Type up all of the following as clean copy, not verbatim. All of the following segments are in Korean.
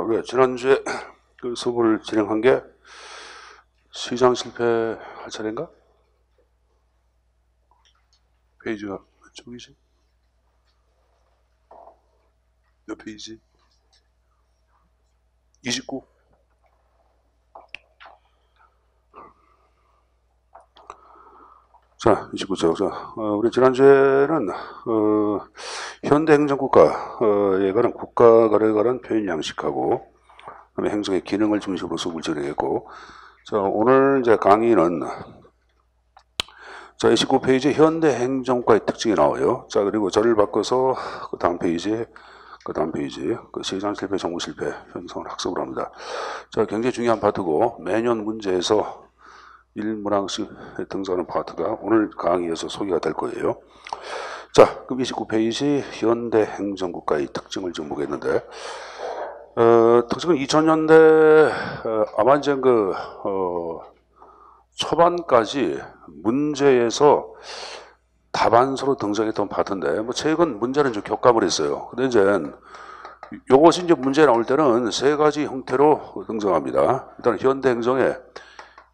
우리가 지난주에 그 수업을 진행한 게 시장 실패할 차례인가? 페이지가 몇 쪽이지? 몇 페이지? 29? 자, 29쪽. 자, 우리 지난주에는 현대행정국가에 관한 국가가에 관한 표현 양식하고 그다음에 행정의 기능을 중심으로 수업을 진행했고, 자, 오늘 이제 강의는 자, 29페이지에 현대행정국가의 특징이 나와요. 자, 그리고 저를 바꿔서 그 다음 페이지, 그 시장 실패, 정부 실패 현상을 학습을 합니다. 자, 굉장히 중요한 파트고 매년 문제에서 1문항씩 등장하는 파트가 오늘 강의에서 소개가 될 거예요. 자, 그럼 29페이지 현대행정국가의 특징을 좀 보겠는데, 특징은 2000년대 아마 이제 초반까지 문제에서 답안서로 등장했던 파트인데, 뭐 최근 문제는 좀 격감을 했어요. 근데 이제 요것이 이제 문제 나올 때는 세 가지 형태로 등장합니다. 일단 현대행정의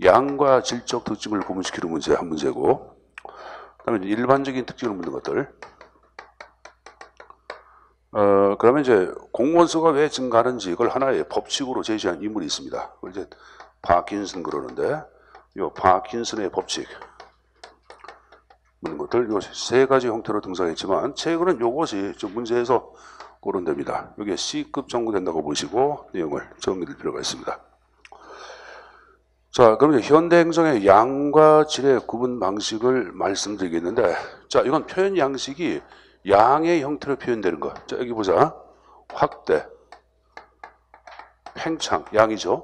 양과 질적 특징을 구분시키는 문제 한 문제고, 그다음에 일반적인 특징을 묻는 것들. 그러면 이제 공무원 수가 왜 증가하는지 이걸 하나의 법칙으로 제시한 인물이 있습니다. 그걸 이제 파킨슨 그러는데, 이 파킨슨의 법칙 묻는 것들, 이 세 가지 형태로 등장했지만 최근은 이것이 좀 문제에서 거론됩니다. 여기에 C급 정도 된다고 보시고 내용을 정리할 필요가 있습니다. 자, 그럼 현대행정의 양과 질의 구분 방식을 말씀드리겠는데, 자, 이건 표현 양식이 양의 형태로 표현되는 거. 자, 여기 보자. 확대, 팽창, 양이죠.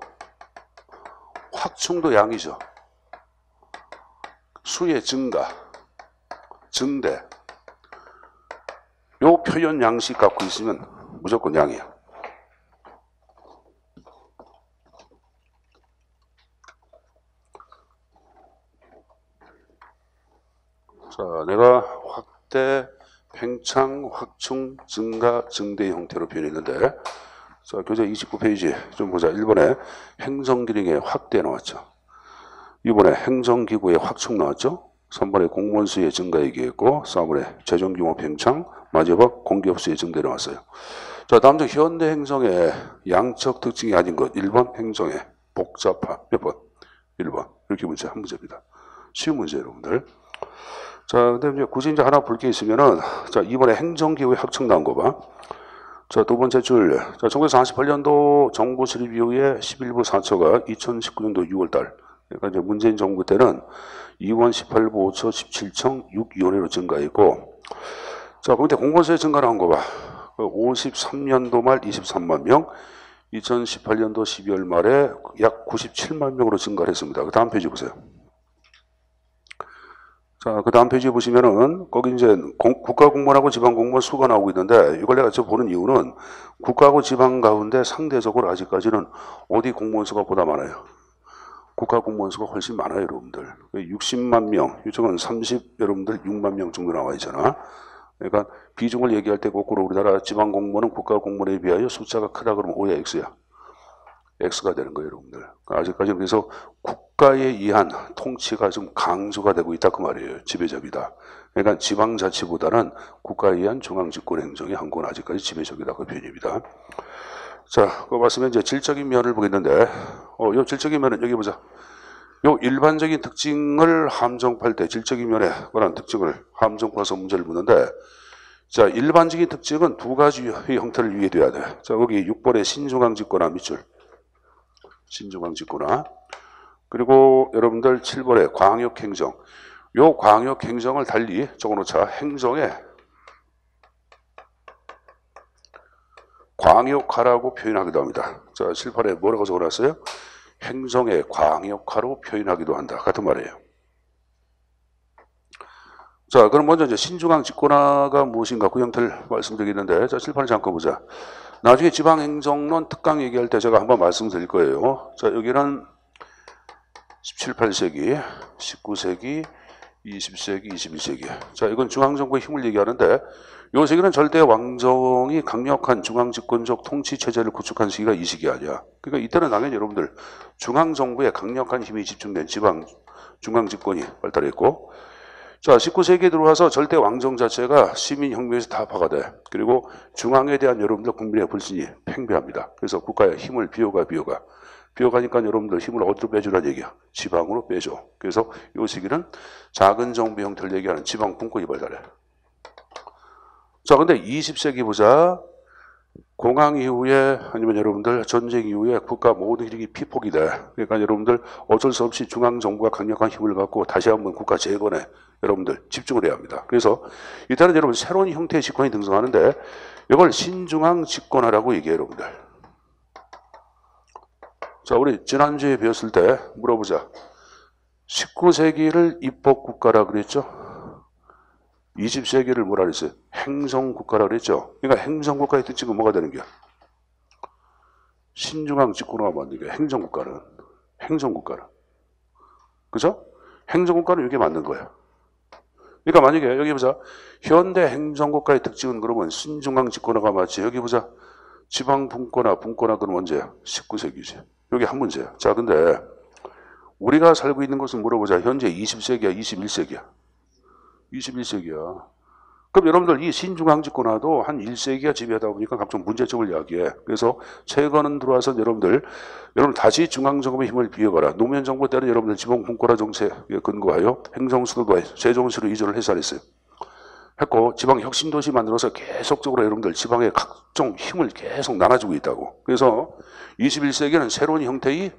확충도 양이죠. 수의 증가, 증대. 요 표현 양식 갖고 있으면 무조건 양이야. 자, 내가 확대, 팽창, 확충, 증가, 증대 형태로 표현했는데, 자, 교재 29페이지 좀 보자. 1번에 행정기능의 확대 나왔죠. 2번에 행정기구의 확충 나왔죠. 3번에 공무원 수의 증가 얘기했고, 4번에 재정규모 팽창, 마지막 공기업 수의 증대 나왔어요. 자, 다음 중 현대행정의 양적 특징이 아닌 것. 1번 행정의 복잡함. 몇 번? 1번. 이렇게 문제 한 문제입니다. 쉬운 문제 여러분들. 자, 근데 이제 굳이 이제 하나 볼 게 있으면은, 자, 이번에 행정기구의 확충 나온 거 봐. 자, 두 번째 줄. 자, 1948년도 정부 수립 이후에 11부 4처가 2019년도 6월달. 그러니까 이제 문재인 정부 때는 2원 18부 5처 17청 6위원회로 증가했고, 자, 그런데 공무원수의 증가 나온 거 봐. 53년도 말 23만 명, 2018년도 12월 말에 약 97만 명으로 증가를 했습니다. 그 다음 페이지 보세요. 자, 그 다음 페이지에 보시면은, 거기 이제 국가공무원하고 지방공무원 수가 나오고 있는데, 이걸 내가 보는 이유는 국가하고 지방 가운데 상대적으로 아직까지는 어디 공무원 수가 보다 많아요. 국가공무원 수가 훨씬 많아요, 여러분들. 60만 명, 이쪽은 여러분들 6만 명 정도 나와 있잖아. 그러니까 비중을 얘기할 때 거꾸로 우리나라 지방공무원은 국가공무원에 비하여 숫자가 크다 그러면 O야, X야? X가 되는 거예요, 여러분들. 아직까지는 그래서 국가에 의한 통치가 좀 강조가 되고 있다 그 말이에요. 지배적이다. 그러니까 지방자치보다는 국가에 의한 중앙집권행정의 한 건 아직까지 지배적이다 그 표현입니다. 자, 그거 봤으면 이제 질적인 면을 보겠는데, 요 질적인 면은 여기 보자. 요 일반적인 특징을 함정할 때 질적인 면에 관한 특징을 함정해서 문제를 묻는데, 자, 일반적인 특징은 두 가지 형태를 유의해둬야 돼. 자, 거기 6번에 신중앙집권화 밑줄. 신중앙집권화. 그리고 여러분들 7번에 광역행정. 요 광역행정을 달리 적어놓자. 행정에 광역화라고 표현하기도 합니다. 자, 7번에 뭐라고 적어놨어요? 행정의 광역화로 표현하기도 한다. 같은 말이에요. 자, 그럼 먼저 이제 신중앙집권화가 무엇인가 그 형태를 말씀드리겠는데, 자, 7번을 잠깐 보자. 나중에 지방행정론 특강 얘기할 때 제가 한번 말씀드릴 거예요. 자, 여기는 17, 18세기, 19세기, 20세기, 21세기. 자, 이건 중앙정부의 힘을 얘기하는데, 요 시기는 절대 왕정이 강력한 중앙집권적 통치체제를 구축한 시기가 이 시기 아니야. 그러니까 이때는 당연히 여러분들 중앙정부에 강력한 힘이 집중된 지방 중앙집권이 발달했고, 자, 19세기에 들어와서 절대 왕정 자체가 시민혁명에서 타파가 돼. 그리고 중앙에 대한 여러분들 국민의 불신이 팽배합니다. 그래서 국가의 힘을 비워가니까 여러분들 힘을 어디로 빼주라는 얘기야? 지방으로 빼줘. 그래서 이 시기는 작은 정부 형태를 얘기하는 지방 분권이 발달해. 자, 근데 20세기 보자. 공황 이후에 아니면 여러분들 전쟁 이후에 국가 모든 일이 피폭이 돼. 그러니까 여러분들 어쩔 수 없이 중앙정부가 강력한 힘을 갖고 다시 한번 국가 재건에 여러분들 집중을 해야 합니다. 그래서 이때는 여러분 새로운 형태의 집권이 등장하는데 이걸 신중앙 집권화라고 얘기해요, 여러분들. 자, 우리 지난주에 배웠을 때 물어보자. 19세기를 입법국가라 그랬죠? 20세기를 뭐라 그랬어요? 행정국가라 그랬죠? 그러니까 행정국가의 특징은 뭐가 되는 거야? 신중앙 집권화가 맞는 거야. 행정국가는. 그죠? 행정국가는 이게 맞는 거야. 그러니까 만약에 여기 보자. 현대 행정국가의 특징은 그러면 신중앙 집권화가 맞지. 여기 보자. 지방 분권화 그건 언제야? 19세기지. 여기 한 문제야. 자, 근데 우리가 살고 있는 것은 물어보자. 현재 20세기야, 21세기야? 21세기야. 그럼 여러분들 이 신중앙 집권화도 한 1세기가 지배하다 보니까 각종 문제점을 이야기해. 그래서 최근은 들어와서 여러분 다시 중앙정부의 힘을 비워가라. 노무현 정부 때는 여러분들 지방 분권화 정책에 근거하여 행정수도도 세종시로 이전을 해서 했어요. 했고 지방 혁신도시 만들어서 계속적으로 여러분들 지방의 각종 힘을 계속 나눠주고 있다고. 그래서 21세기는 새로운 형태의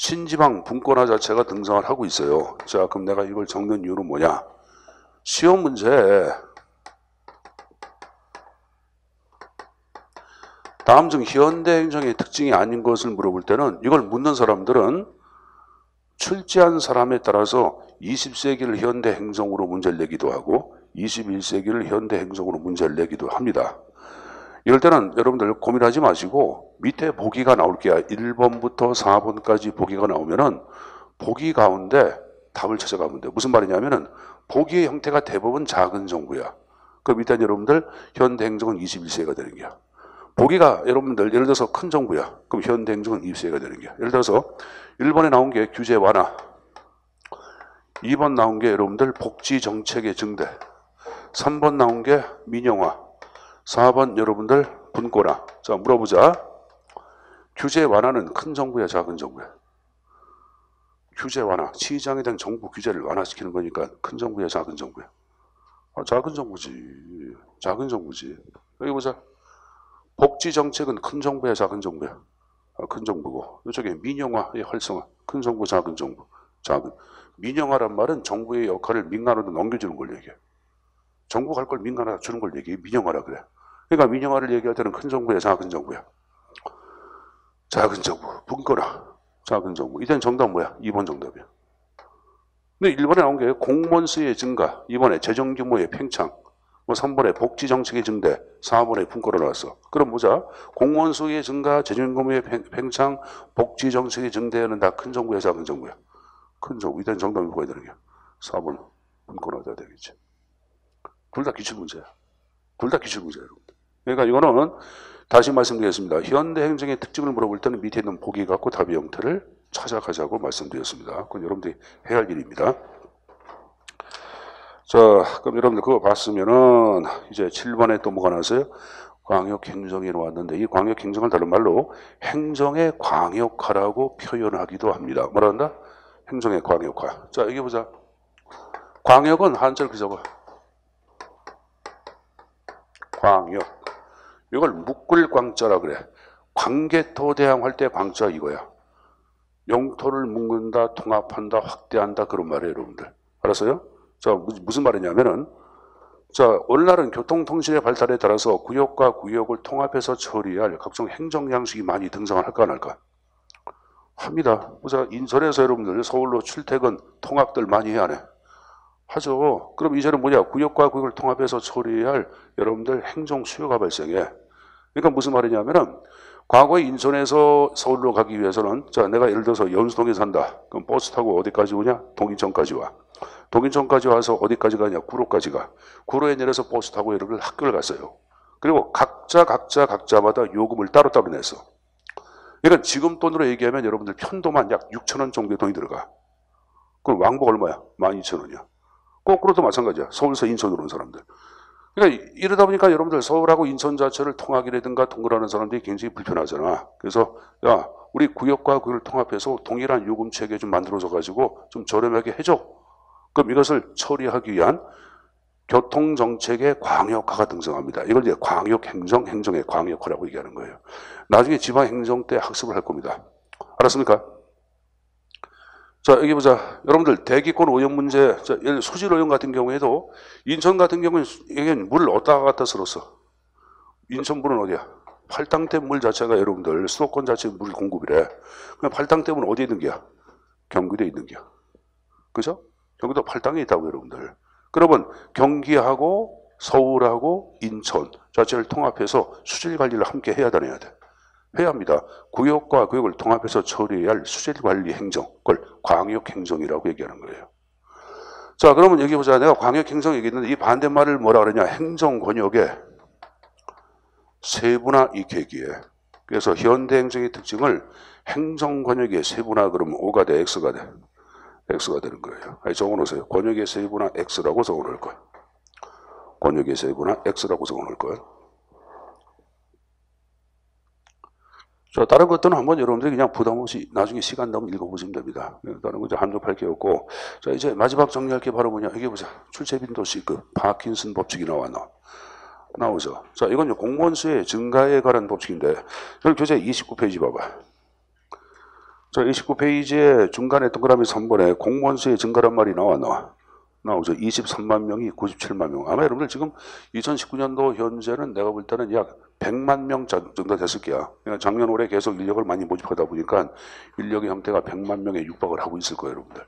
신지방 분권화 자체가 등장을 하고 있어요. 자, 그럼 내가 이걸 적는 이유는 뭐냐? 시험 문제 다음 중 현대 행정의 특징이 아닌 것을 물어볼 때는 이걸 묻는 사람들은 출제한 사람에 따라서 20세기를 현대 행정으로 문제를 내기도 하고 21세기를 현대 행정으로 문제를 내기도 합니다. 이럴 때는 여러분들 고민하지 마시고 밑에 보기가 나올게요. 1번부터 4번까지 보기가 나오면은 보기 가운데 답을 찾아가면 돼요. 무슨 말이냐면은 보기의 형태가 대부분 작은 정부야. 그럼 일단 여러분들 현대 행정은 21세기가 되는 거야. 보기가 여러분들 예를 들어서 큰 정부야. 그럼 현대 행정은 20세기가 되는 거야. 예를 들어서 1번에 나온 게 규제 완화, 2번 나온 게 여러분들 복지 정책의 증대, 3번 나온 게 민영화, 4번 여러분들 분권화. 자, 물어보자. 규제 완화는 큰 정부야, 작은 정부야? 규제 완화, 시장에 대한 정부 규제를 완화시키는 거니까 큰 정부야, 작은 정부야? 작은 정부지. 여기 보자. 복지 정책은 큰 정부야, 작은 정부야? 큰 정부고. 이쪽에 민영화의 활성화, 큰 정부, 작은 정부. 민영화란 말은 정부의 역할을 민간으로 넘겨주는 걸 얘기해. 정부가 할 걸 민간화가 주는 걸 얘기해. 민영화라 그래. 그러니까 민영화를 얘기할 때는 큰 정부야, 작은 정부야? 작은 정부. 분권화. 작은 정부. 이때는 정답 뭐야? 2번 정답이야. 근데 1번에 나온 게 공무원 수의 증가, 2번에 재정 규모의 팽창, 3번에 복지 정책의 증대, 4번에 분권화 나왔어. 그럼 보자. 공무원 수의 증가, 재정 규모의 팽창, 복지 정책의 증대는 다 큰 정부야, 작은 정부야? 큰 정부. 이때는 정답이 뭐가 되는 거야? 4번 분권화가 되겠지. 둘 다 기출문제야. 여러분들. 그러니까 이거는 다시 말씀드리겠습니다. 현대 행정의 특징을 물어볼 때는 밑에 있는 보기 갖고 답의 형태를 찾아가자고 말씀드렸습니다. 그건 여러분들이 해야 할 일입니다. 자, 그럼 여러분들 그거 봤으면은 이제 7번에 또 뭐가 나왔어요? 광역행정이 나왔는데 이 광역행정을 다른 말로 행정의 광역화라고 표현하기도 합니다. 뭐라 한다? 행정의 광역화. 자, 여기 보자. 광역은 한자를 그려봐. 광역. 이걸 묶을 광자라 그래. 광개토 대항할 때 광자 이거야. 영토를 묶는다, 통합한다, 확대한다 그런 말이에요, 여러분들. 알았어요? 자, 무슨 말이냐면은 자, 오늘날은 교통통신의 발달에 따라서 구역과 구역을 통합해서 처리할 각종 행정 양식이 많이 등장을 할까 안 할까? 합니다. 보자, 인천에서 여러분들 서울로 출퇴근 통학들 많이 해야 하네. 하죠. 그럼 이제는 뭐냐? 구역과 구역을 통합해서 처리할 여러분들 행정 수요가 발생해. 그러니까 무슨 말이냐면은 과거에 인천에서 서울로 가기 위해서는 자, 내가 예를 들어서 연수동에 산다. 그럼 버스 타고 어디까지 오냐? 동인천까지 와. 동인천까지 와서 어디까지 가냐? 구로까지 가. 구로에 내려서 버스 타고 여러분들 학교를 갔어요. 그리고 각자마다 요금을 따로따로 냈어. 그러니까 지금 돈으로 얘기하면 여러분들 편도만 약 6,000원 정도의 돈이 들어가. 그럼 왕복 얼마야? 12,000원이야. 거꾸로도 마찬가지야. 서울서 인천으로 온 사람들. 그러니까 이러다 보니까 여러분들 서울하고 인천 자체를 통하기라든가 동거하는 사람들이 굉장히 불편하잖아. 그래서 야, 우리 구역과 구역을 통합해서 동일한 요금 체계 좀 만들어서 가지고 좀 저렴하게 해줘. 그럼 이것을 처리하기 위한 교통정책의 광역화가 등장합니다. 이걸 이제 광역행정, 행정의 광역화라고 얘기하는 거예요. 나중에 지방행정 때 학습을 할 겁니다. 알았습니까? 자, 여기 보자. 여러분들 대기권 오염 문제, 수질 오염 같은 경우에도 인천 같은 경우는 이게 물을 어디다가 갖다 쓸었어? 인천물은 어디야? 팔당댐 물 자체가 여러분들 수도권 자체 물 공급이래. 그럼 팔당댐은 어디에 있는 게야? 경기도에 있는 게야. 그죠? 경기도 팔당에 있다고 여러분들. 그러면 경기하고 서울하고 인천 자체를 통합해서 수질 관리를 함께 해야 돼. 해야 합니다. 구역과 구역을 통합해서 처리해야 할 수질관리 행정, 그걸 광역행정이라고 얘기하는 거예요. 자, 그러면 여기 보자. 내가 광역행정 얘기했는데 이 반대말을 뭐라 그러냐? 행정권역의 세분화 이케기에. 그래서 현대행정의 특징을 행정권역의 세분화 그러면 O가 돼, X가 돼. X가 되는 거예요. 아니, 적어놓으세요. 권역의 세분화 X라고 적어놓을 거예요. 권역의 세분화 X라고 적어놓을 거예요. 자, 다른 것들은 한번 여러분들이 그냥 부담 없이 나중에 시간 나면 읽어보시면 됩니다. 다른 거 이제 한접할 게 없고. 자, 이제 마지막 정리할 게 바로 뭐냐. 이게 보자. 출제빈도시급, 파킨슨 법칙이 나오죠. 자, 이건 공무원 수의 증가에 관한 법칙인데, 여기 교재 29페이지 봐봐. 자, 29페이지에 중간에 동그라미 3번에 공무원 수의 증가란 말이 나오죠. 23만 명이 97만 명. 아마 여러분들 지금 2019년도 현재는 내가 볼 때는 약 100만 명 정도 됐을 거야. 그러니까 작년 올해 계속 인력을 많이 모집하다 보니까 인력의 형태가 100만 명에 육박을 하고 있을 거예요, 여러분들.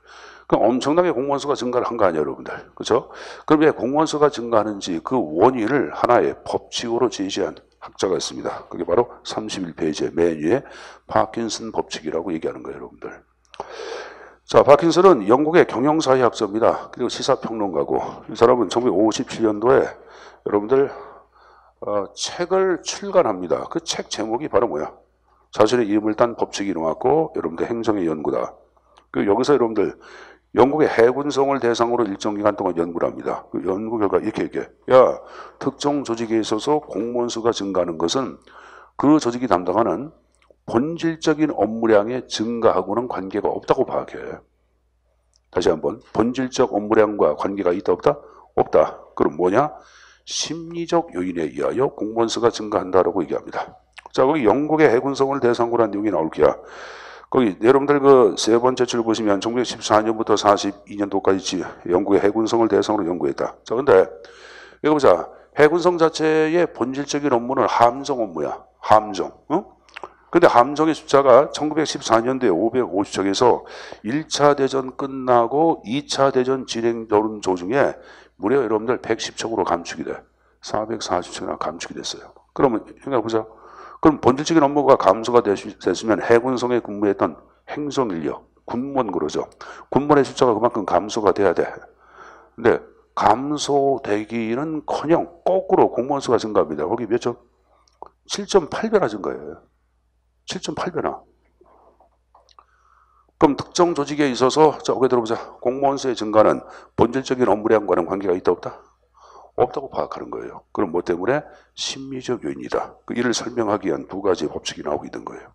그럼 엄청나게 공무원 수가 증가를 한 거 아니에요, 여러분들. 그렇죠? 그럼 왜 공무원 수가 증가하는지 그 원인을 하나의 법칙으로 제시한 학자가 있습니다. 그게 바로 31페이지의 맨 위에 파킨슨 법칙이라고 얘기하는 거예요, 여러분들. 자, 파킨슨은 영국의 경영사회학자입니다. 그리고 시사평론가고, 이 사람은 1957년도에 여러분들 책을 출간합니다. 그 책 제목이 바로 뭐야? 자신의 이름을 딴 법칙이 나왔고 여러분들 행정의 연구다. 그 여기서 여러분들 영국의 해군성을 대상으로 일정 기간 동안 연구를 합니다. 그 연구 결과 이렇게 얘기해. 야, 특정 조직에 있어서 공무원 수가 증가하는 것은 그 조직이 담당하는 본질적인 업무량의 증가하고는 관계가 없다고 파악해. 다시 한번 본질적 업무량과 관계가 있다 없다? 없다. 그럼 뭐냐? 심리적 요인에 의하여 공무원 수가 증가한다라고 얘기합니다. 자, 거기 영국의 해군성을 대상으로 한 내용이 나올 거야. 거기 여러분들 그 세 번째 줄 보시면 1914년부터 42년도까지 영국의 해군성을 대상으로 연구했다. 자, 근데 여기 보자. 해군성 자체의 본질적인 업무는 함정 업무야. 함정. 응? 근데 함정의 숫자가 1914년도에 550척에서 1차 대전 끝나고 2차 대전 진행 도중에 무려 여러분들 110척으로 감축이 돼. 440척이나 감축이 됐어요. 그러면 생각해보자. 그럼 본질적인 업무가 감소가 됐으면 해군성에 근무했던 행정인력, 군무원 그러죠. 군무원의 숫자가 그만큼 감소가 돼야 돼. 근데 감소되기는커녕 거꾸로 공무원 수가 증가합니다. 거기 몇 점? 7.8배나 증가해요. 7.8배나. 그럼 특정 조직에 있어서 자, 여기 들어보자. 공무원 수의 증가는 본질적인 업무량과는 관계가 있다 없다? 없다고 파악하는 거예요. 그럼 뭐 때문에? 심리적 요인이다. 이를 설명하기 위한 두 가지 법칙이 나오고 있는 거예요.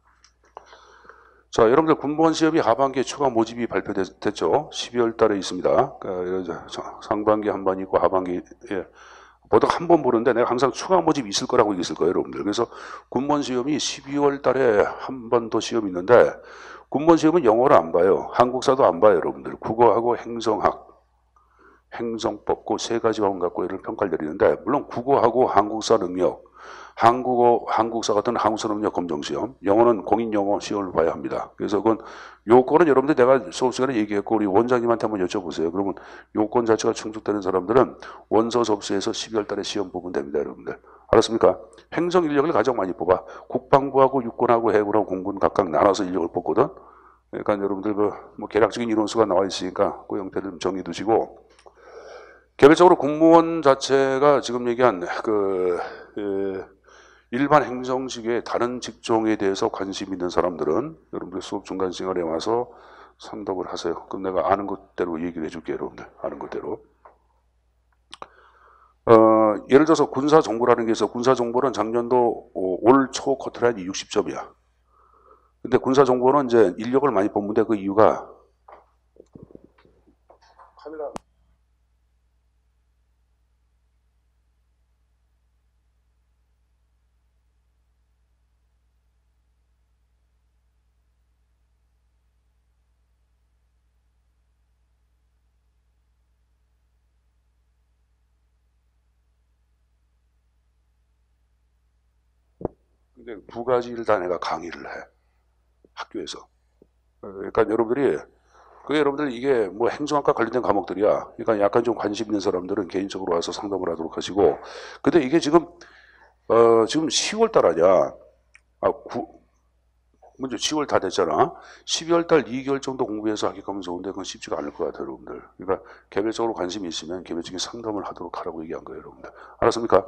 자, 여러분들 군무원 시험이 하반기에 추가 모집이 발표됐죠. 12월 달에 있습니다. 상반기 한 번 있고 하반기에 보통 한 번 보는데 내가 항상 추가 모집이 있을 거라고 얘기했을 거예요, 여러분들. 그래서 군무원 시험이 12월 달에 한 번 더 시험이 있는데 군무원 시험은 영어를 안 봐요. 한국사도 안 봐요, 여러분들. 국어하고 행정학, 행정법 그 세 가지 과목 갖고 이런 평가를 내리는데 물론 국어하고 한국사 능력, 한국사 같은 한국사 능력 검정 시험, 영어는 공인 영어 시험을 봐야 합니다. 그래서 그건 요건은 여러분들 내가 수업 시간에 얘기했고 우리 원장님한테 한번 여쭤보세요. 그러면 요건 자체가 충족되는 사람들은 원서 접수해서 12월 달에 시험 보면 됩니다, 여러분들. 알았습니까? 행정 인력을 가장 많이 뽑아. 국방부하고 육군하고 해군하고 공군 각각 나눠서 인력을 뽑거든. 그러니까 여러분들 뭐 개략적인 이론수가 나와 있으니까 그 형태를 좀 정해 두시고, 개별적으로 공무원 자체가 지금 얘기한 일반 행정직의 다른 직종에 대해서 관심 있는 사람들은 여러분들 수업 중간 시간에 와서 상담을 하세요. 그럼 내가 아는 것대로 얘기를 해줄게요, 여러분들. 아는 것대로. 예를 들어서 군사정보라는 게 있어. 군사정보는 작년도 올 초 커트라인이 60점이야. 근데 군사정보는 이제 인력을 많이 뽑는데 그 이유가 카메라 근데 두 가지를 다 내가 강의를 해. 학교에서. 그러니까 여러분들이 여러분들 이게 뭐 행정학과 관련된 과목들이야. 그러니까 약간 좀 관심 있는 사람들은 개인적으로 와서 상담을 하도록 하시고. 근데 이게 지금 10월 달 아니야. 먼저 10월 다 됐잖아. 12월 달 2개월 정도 공부해서 하기가면 좋은데 그건 쉽지가 않을 것 같아요, 여러분들. 그러니까 개별적으로 관심이 있으면 개별적인 상담을 하도록 하라고 얘기한 거예요, 여러분들. 알았습니까?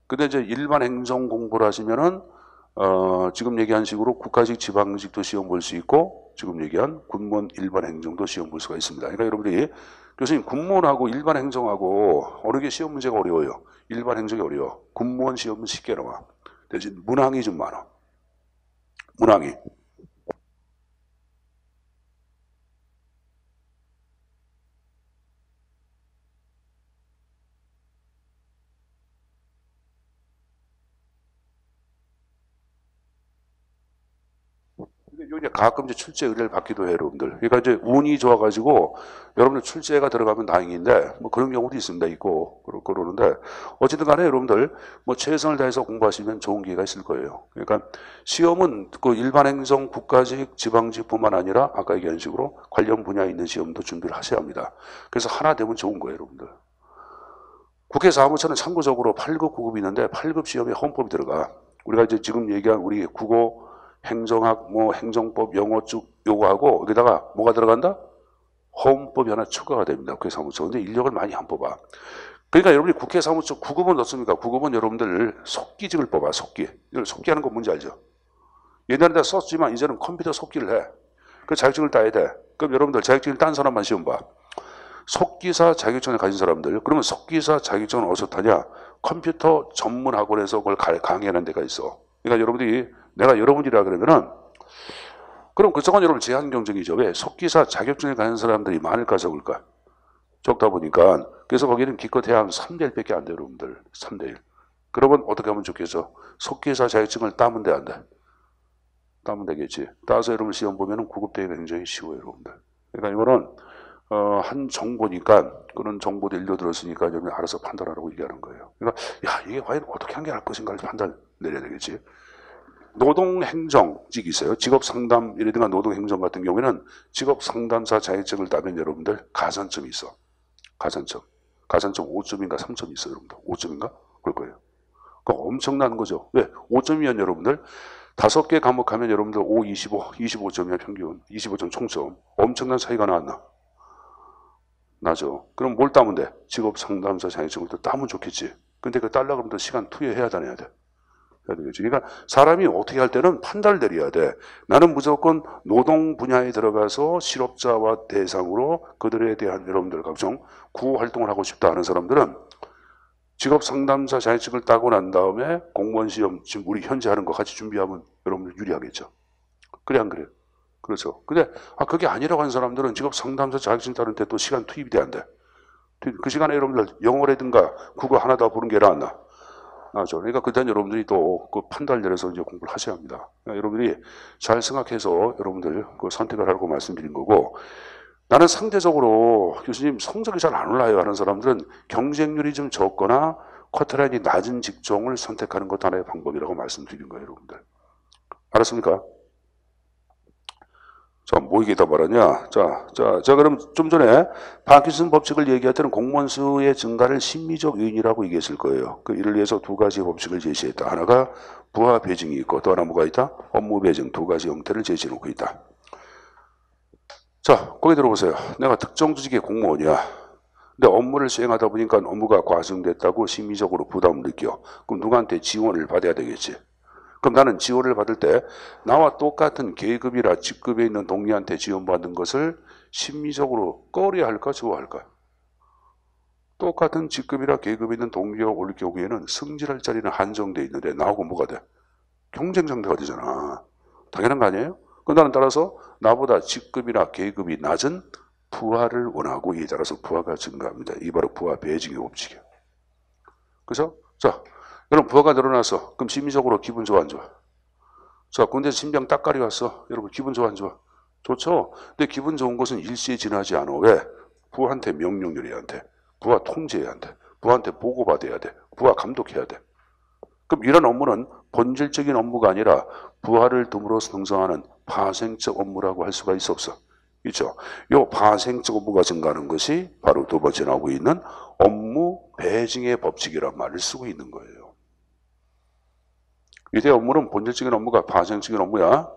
근데 이제 일반 행정 공부를 하시면은 지금 얘기한 식으로 국가직, 지방직도 시험 볼 수 있고 지금 얘기한 군무원 일반 행정도 시험 볼 수가 있습니다. 그러니까 여러분들이 교수님 군무원하고 일반 행정하고 어느 게 시험 문제가 어려워요? 일반 행정이 어려워. 군무원 시험은 쉽게 나와. 대신 문항이 좀 많아. 문항이. 이제 가끔 이제 출제 의뢰를 받기도 해요, 여러분들. 그러니까 이제 운이 좋아가지고 여러분들 출제가 들어가면 다행인데 뭐 그런 경우도 있습니다, 있고 그러는데 어쨌든 간에 여러분들 뭐 최선을 다해서 공부하시면 좋은 기회가 있을 거예요. 그러니까 시험은 그 일반 행정, 국가직, 지방직뿐만 아니라 아까 얘기한 식으로 관련 분야에 있는 시험도 준비를 하셔야 합니다. 그래서 하나 되면 좋은 거예요, 여러분들. 국회 사무처는 참고적으로 8급, 9급이 있는데 8급 시험에 헌법이 들어가. 우리가 이제 지금 얘기한 우리 국어 행정학, 뭐 행정법, 영어 쭉 요거하고 여기다가 뭐가 들어간다? 헌법이 하나 추가가 됩니다. 국회 사무처. 근데 인력을 많이 안 뽑아. 그러니까 여러분이 국회 사무처 9급은 넣습니까? 9급은 여러분들 속기직을 뽑아. 속기. 이걸 속기하는 거 뭔지 알죠? 옛날에 다 썼지만 이제는 컴퓨터 속기를 해. 그 자격증을 따야 돼. 그럼 여러분들 자격증을 딴 사람만 시험 봐. 속기사 자격증을 가진 사람들. 그러면 속기사 자격증은 어디서 타냐? 컴퓨터 전문 학원에서 그걸 강의하는 데가 있어. 그러니까 여러분들이 내가 여러분이라 그러면은 그럼 그쪽은 여러분 제한 경쟁이죠. 왜? 속기사 자격증을 가진 사람들이 많을까 적을까? 적다 보니까 그래서 거기는 기껏해야 한 3대 1밖에 안 돼요, 여러분들. 3대 1. 그러면 어떻게 하면 좋겠어? 속기사 자격증을 따면 돼, 안 돼? 따면 되겠지. 따서 여러분 시험 보면은 구급대회가 굉장히 쉬워요, 여러분들. 그러니까 이거는 한 정보니까 그런 정보도 일려들었으니까 여러분 알아서 판단하라고 얘기하는 거예요. 그러니까 야 이게 과연 어떻게 한 게 나을 것인가를 판단 내려야 되겠지. 노동행정직이 있어요. 직업상담이라든가 노동행정 같은 경우에는 직업상담사 자격증을 따면 여러분들 가산점이 있어. 가산점 5점인가 3점이 있어요, 여러분들. 5점인가? 그럴 거예요. 그거 엄청난 거죠. 왜? 5점이면 여러분들 5개 과목 하면 여러분들 5, 25점이야 평균. 25점 총점. 엄청난 차이가 나왔나? 나죠. 그럼 뭘 따면 돼? 직업상담사 자격증을 또 따면 좋겠지. 근데 그 따려고 그러면 또 시간 투여해야 다녀야 돼. 해야 되겠지. 그러니까 사람이 어떻게 할 때는 판단을 내려야 돼. 나는 무조건 노동 분야에 들어가서 실업자와 대상으로 그들에 대한 여러분들 각종 구호 활동을 하고 싶다 하는 사람들은 직업상담사 자격증을 따고 난 다음에 공무원 시험 지금 우리 현재 하는 거 같이 준비하면 여러분들 유리하겠죠. 그래 안 그래요? 그렇죠. 근데 그게 아니라고 하는 사람들은 직업 상담사 자격증 따는데 또 시간 투입이 돼 안 돼. 그 시간에 여러분들 영어라든가 국어 하나 더 보는 게 낫나? 나죠. 그러니까 그때는 여러분들이 또 그 판단을 내려서 이제 공부를 하셔야 합니다. 그러니까 여러분들이 잘 생각해서 여러분들 그 선택을 하라고 말씀드린 거고, 나는 상대적으로 교수님 성적이 잘 안 올라요 하는 사람들은 경쟁률이 좀 적거나 커트라인이 낮은 직종을 선택하는 것도 하나의 방법이라고 말씀드린 거예요, 여러분들. 알았습니까? 자, 뭐 이게 다 말하냐? 자, 그럼 좀 전에 파킨슨 법칙을 얘기할 때는 공무원 수의 증가를 심리적 요인이라고 얘기했을 거예요. 이를 위해서 두 가지 법칙을 제시했다. 하나가 부하 배증이 있고 또 하나 뭐가 있다? 업무 배증 두 가지 형태를 제시해놓고 있다. 자, 거기 들어보세요. 내가 특정 조직의 공무원이야. 근데 업무를 수행하다 보니까 업무가 과중됐다고 심리적으로 부담을 느껴. 그럼 누구한테 지원을 받아야 되겠지. 그럼 나는 지원을 받을 때 나와 똑같은 계급이라 직급에 있는 동료한테 지원받은 것을 심리적으로 꺼려야 할까 좋아할까? 똑같은 직급이라 계급에 있는 동료가 올 경우에는 승진할 자리는 한정돼 있는데 나하고 뭐가 돼? 경쟁 상대가 되잖아. 당연한 거 아니에요? 그럼 나는 따라서 나보다 직급이나 계급이 낮은 부하를 원하고 이에 따라서 부하가 증가합니다. 이 바로 부하 배징의 법칙이에요. 그죠? 자, 여러분 부하가 늘어나서 그럼 심리적으로 기분 좋아 안 좋아? 자, 군대에서 신병 딱가리 왔어. 여러분 기분 좋아 안 좋아? 좋죠? 근데 기분 좋은 것은 일시에 지나지 않아. 왜? 부하한테 명령을 해야 돼. 부하 통제해야 돼. 부하한테 보고받아야 돼. 부하 감독해야 돼. 그럼 이런 업무는 본질적인 업무가 아니라 부하를 둠으로써 등장하는 파생적 업무라고 할 수가 있어 없어? 있죠. 이 파생적 업무가 증가하는 것이 바로 두 번째 나오고 있는 업무 배징의 법칙이란 말을 쓰고 있는 거예요. 이때 업무는 본질적인 업무가 파생적인 업무야.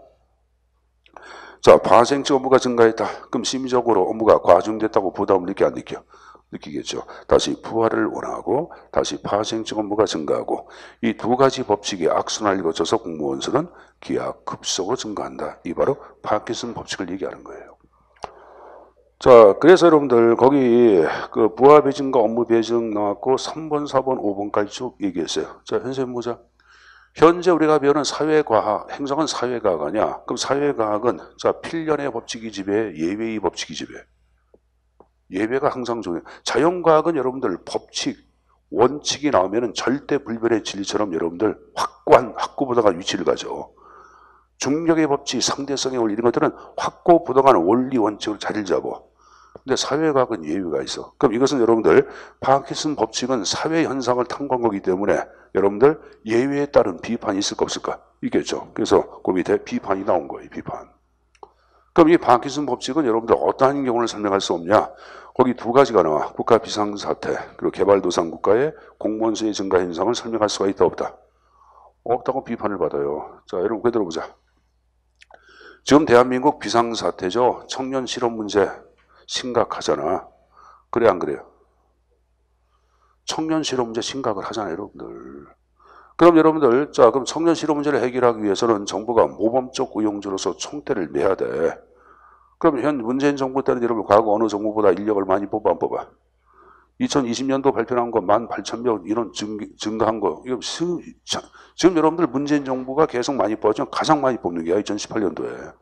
자, 파생적 업무가 증가했다. 그럼 심리적으로 업무가 과중됐다고 부담을 느껴 안 느껴? 느끼겠죠. 다시 부하를 원하고 다시 파생적 업무가 증가하고 이 두 가지 법칙의 악순환을 거쳐서 공무원 수는 기하급수적으로 증가한다. 이 바로 파킨슨 법칙을 얘기하는 거예요. 자, 그래서 여러분들 거기 그 부하 배증과 업무 배증 나왔고 3번, 4번, 5번까지 쭉 얘기했어요. 자, 현재 보자. 현재 우리가 배우는 사회과학, 행정은 사회과학 아니야. 그럼 사회과학은 자 필연의 법칙이 지배해, 예외의 법칙이 지배해. 예외가 항상 중요해요. 자연과학은 여러분들 법칙, 원칙이 나오면 절대 불변의 진리처럼 여러분들 확고한 확고부동한 위치를 가져. 중력의 법칙, 상대성의 원리 이런 것들은 확고부동한 원리 원칙으로 자리를 잡아. 근데 사회과학은 예외가 있어. 그럼 이것은 여러분들 파킨슨 법칙은 사회 현상을 탐구한 거기 때문에 여러분들 예외에 따른 비판이 있을까 없을까? 있겠죠. 그래서 그 밑에 비판이 나온 거예요. 비판. 그럼 이 파킨슨 법칙은 여러분들 어떠한 경우를 설명할 수 없냐? 거기 두 가지가 나와. 국가 비상사태 그리고 개발도상 국가의 공무원 수의 증가 현상을 설명할 수가 있다 없다? 없다고 비판을 받아요. 자, 여러분 그대로 보자. 지금 대한민국 비상사태죠. 청년 실업 문제 심각하잖아. 그래 안 그래요? 청년 실업 문제 심각을 하잖아요, 여러분들. 그럼 여러분들, 자, 그럼 청년 실업 문제를 해결하기 위해서는 정부가 모범적 고용주로서 총대를 매야 돼. 그럼 현 문재인 정부 때는 여러분 과거 어느 정부보다 인력을 많이 뽑아 안 뽑아? 2020년도 발표한 거 18,000명 이런 증가한 거. 이거 지금 여러분들 문재인 정부가 계속 많이 뽑았죠. 가장 많이 뽑는 게 2018년도에.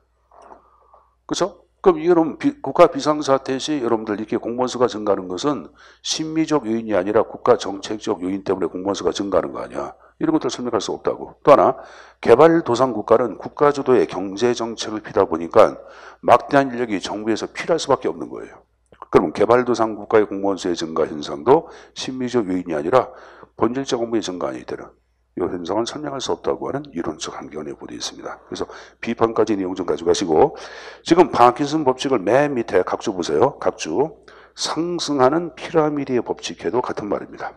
그렇죠? 그럼 이런 국가 비상사태 시 여러분들 이렇게 공무원 수가 증가하는 것은 심리적 요인이 아니라 국가 정책적 요인 때문에 공무원 수가 증가하는 거 아니야. 이런 것들 설명할 수 없다고. 또 하나 개발도상 국가는 국가 주도의 경제 정책을 피다 보니까 막대한 인력이 정부에서 필요할 수밖에 없는 거예요. 그럼 개발도상 국가의 공무원 수의 증가 현상도 심리적 요인이 아니라 본질적 업무의 증가 아니기 때문에 이 현상은 설명할 수 없다고 하는 이론적 한계가 내부되어 있습니다. 그래서 비판까지 내용 좀 가져가시고 지금 파킨슨 법칙을 맨 밑에 각주 보세요. 각주 상승하는 피라미드의 법칙에도 같은 말입니다.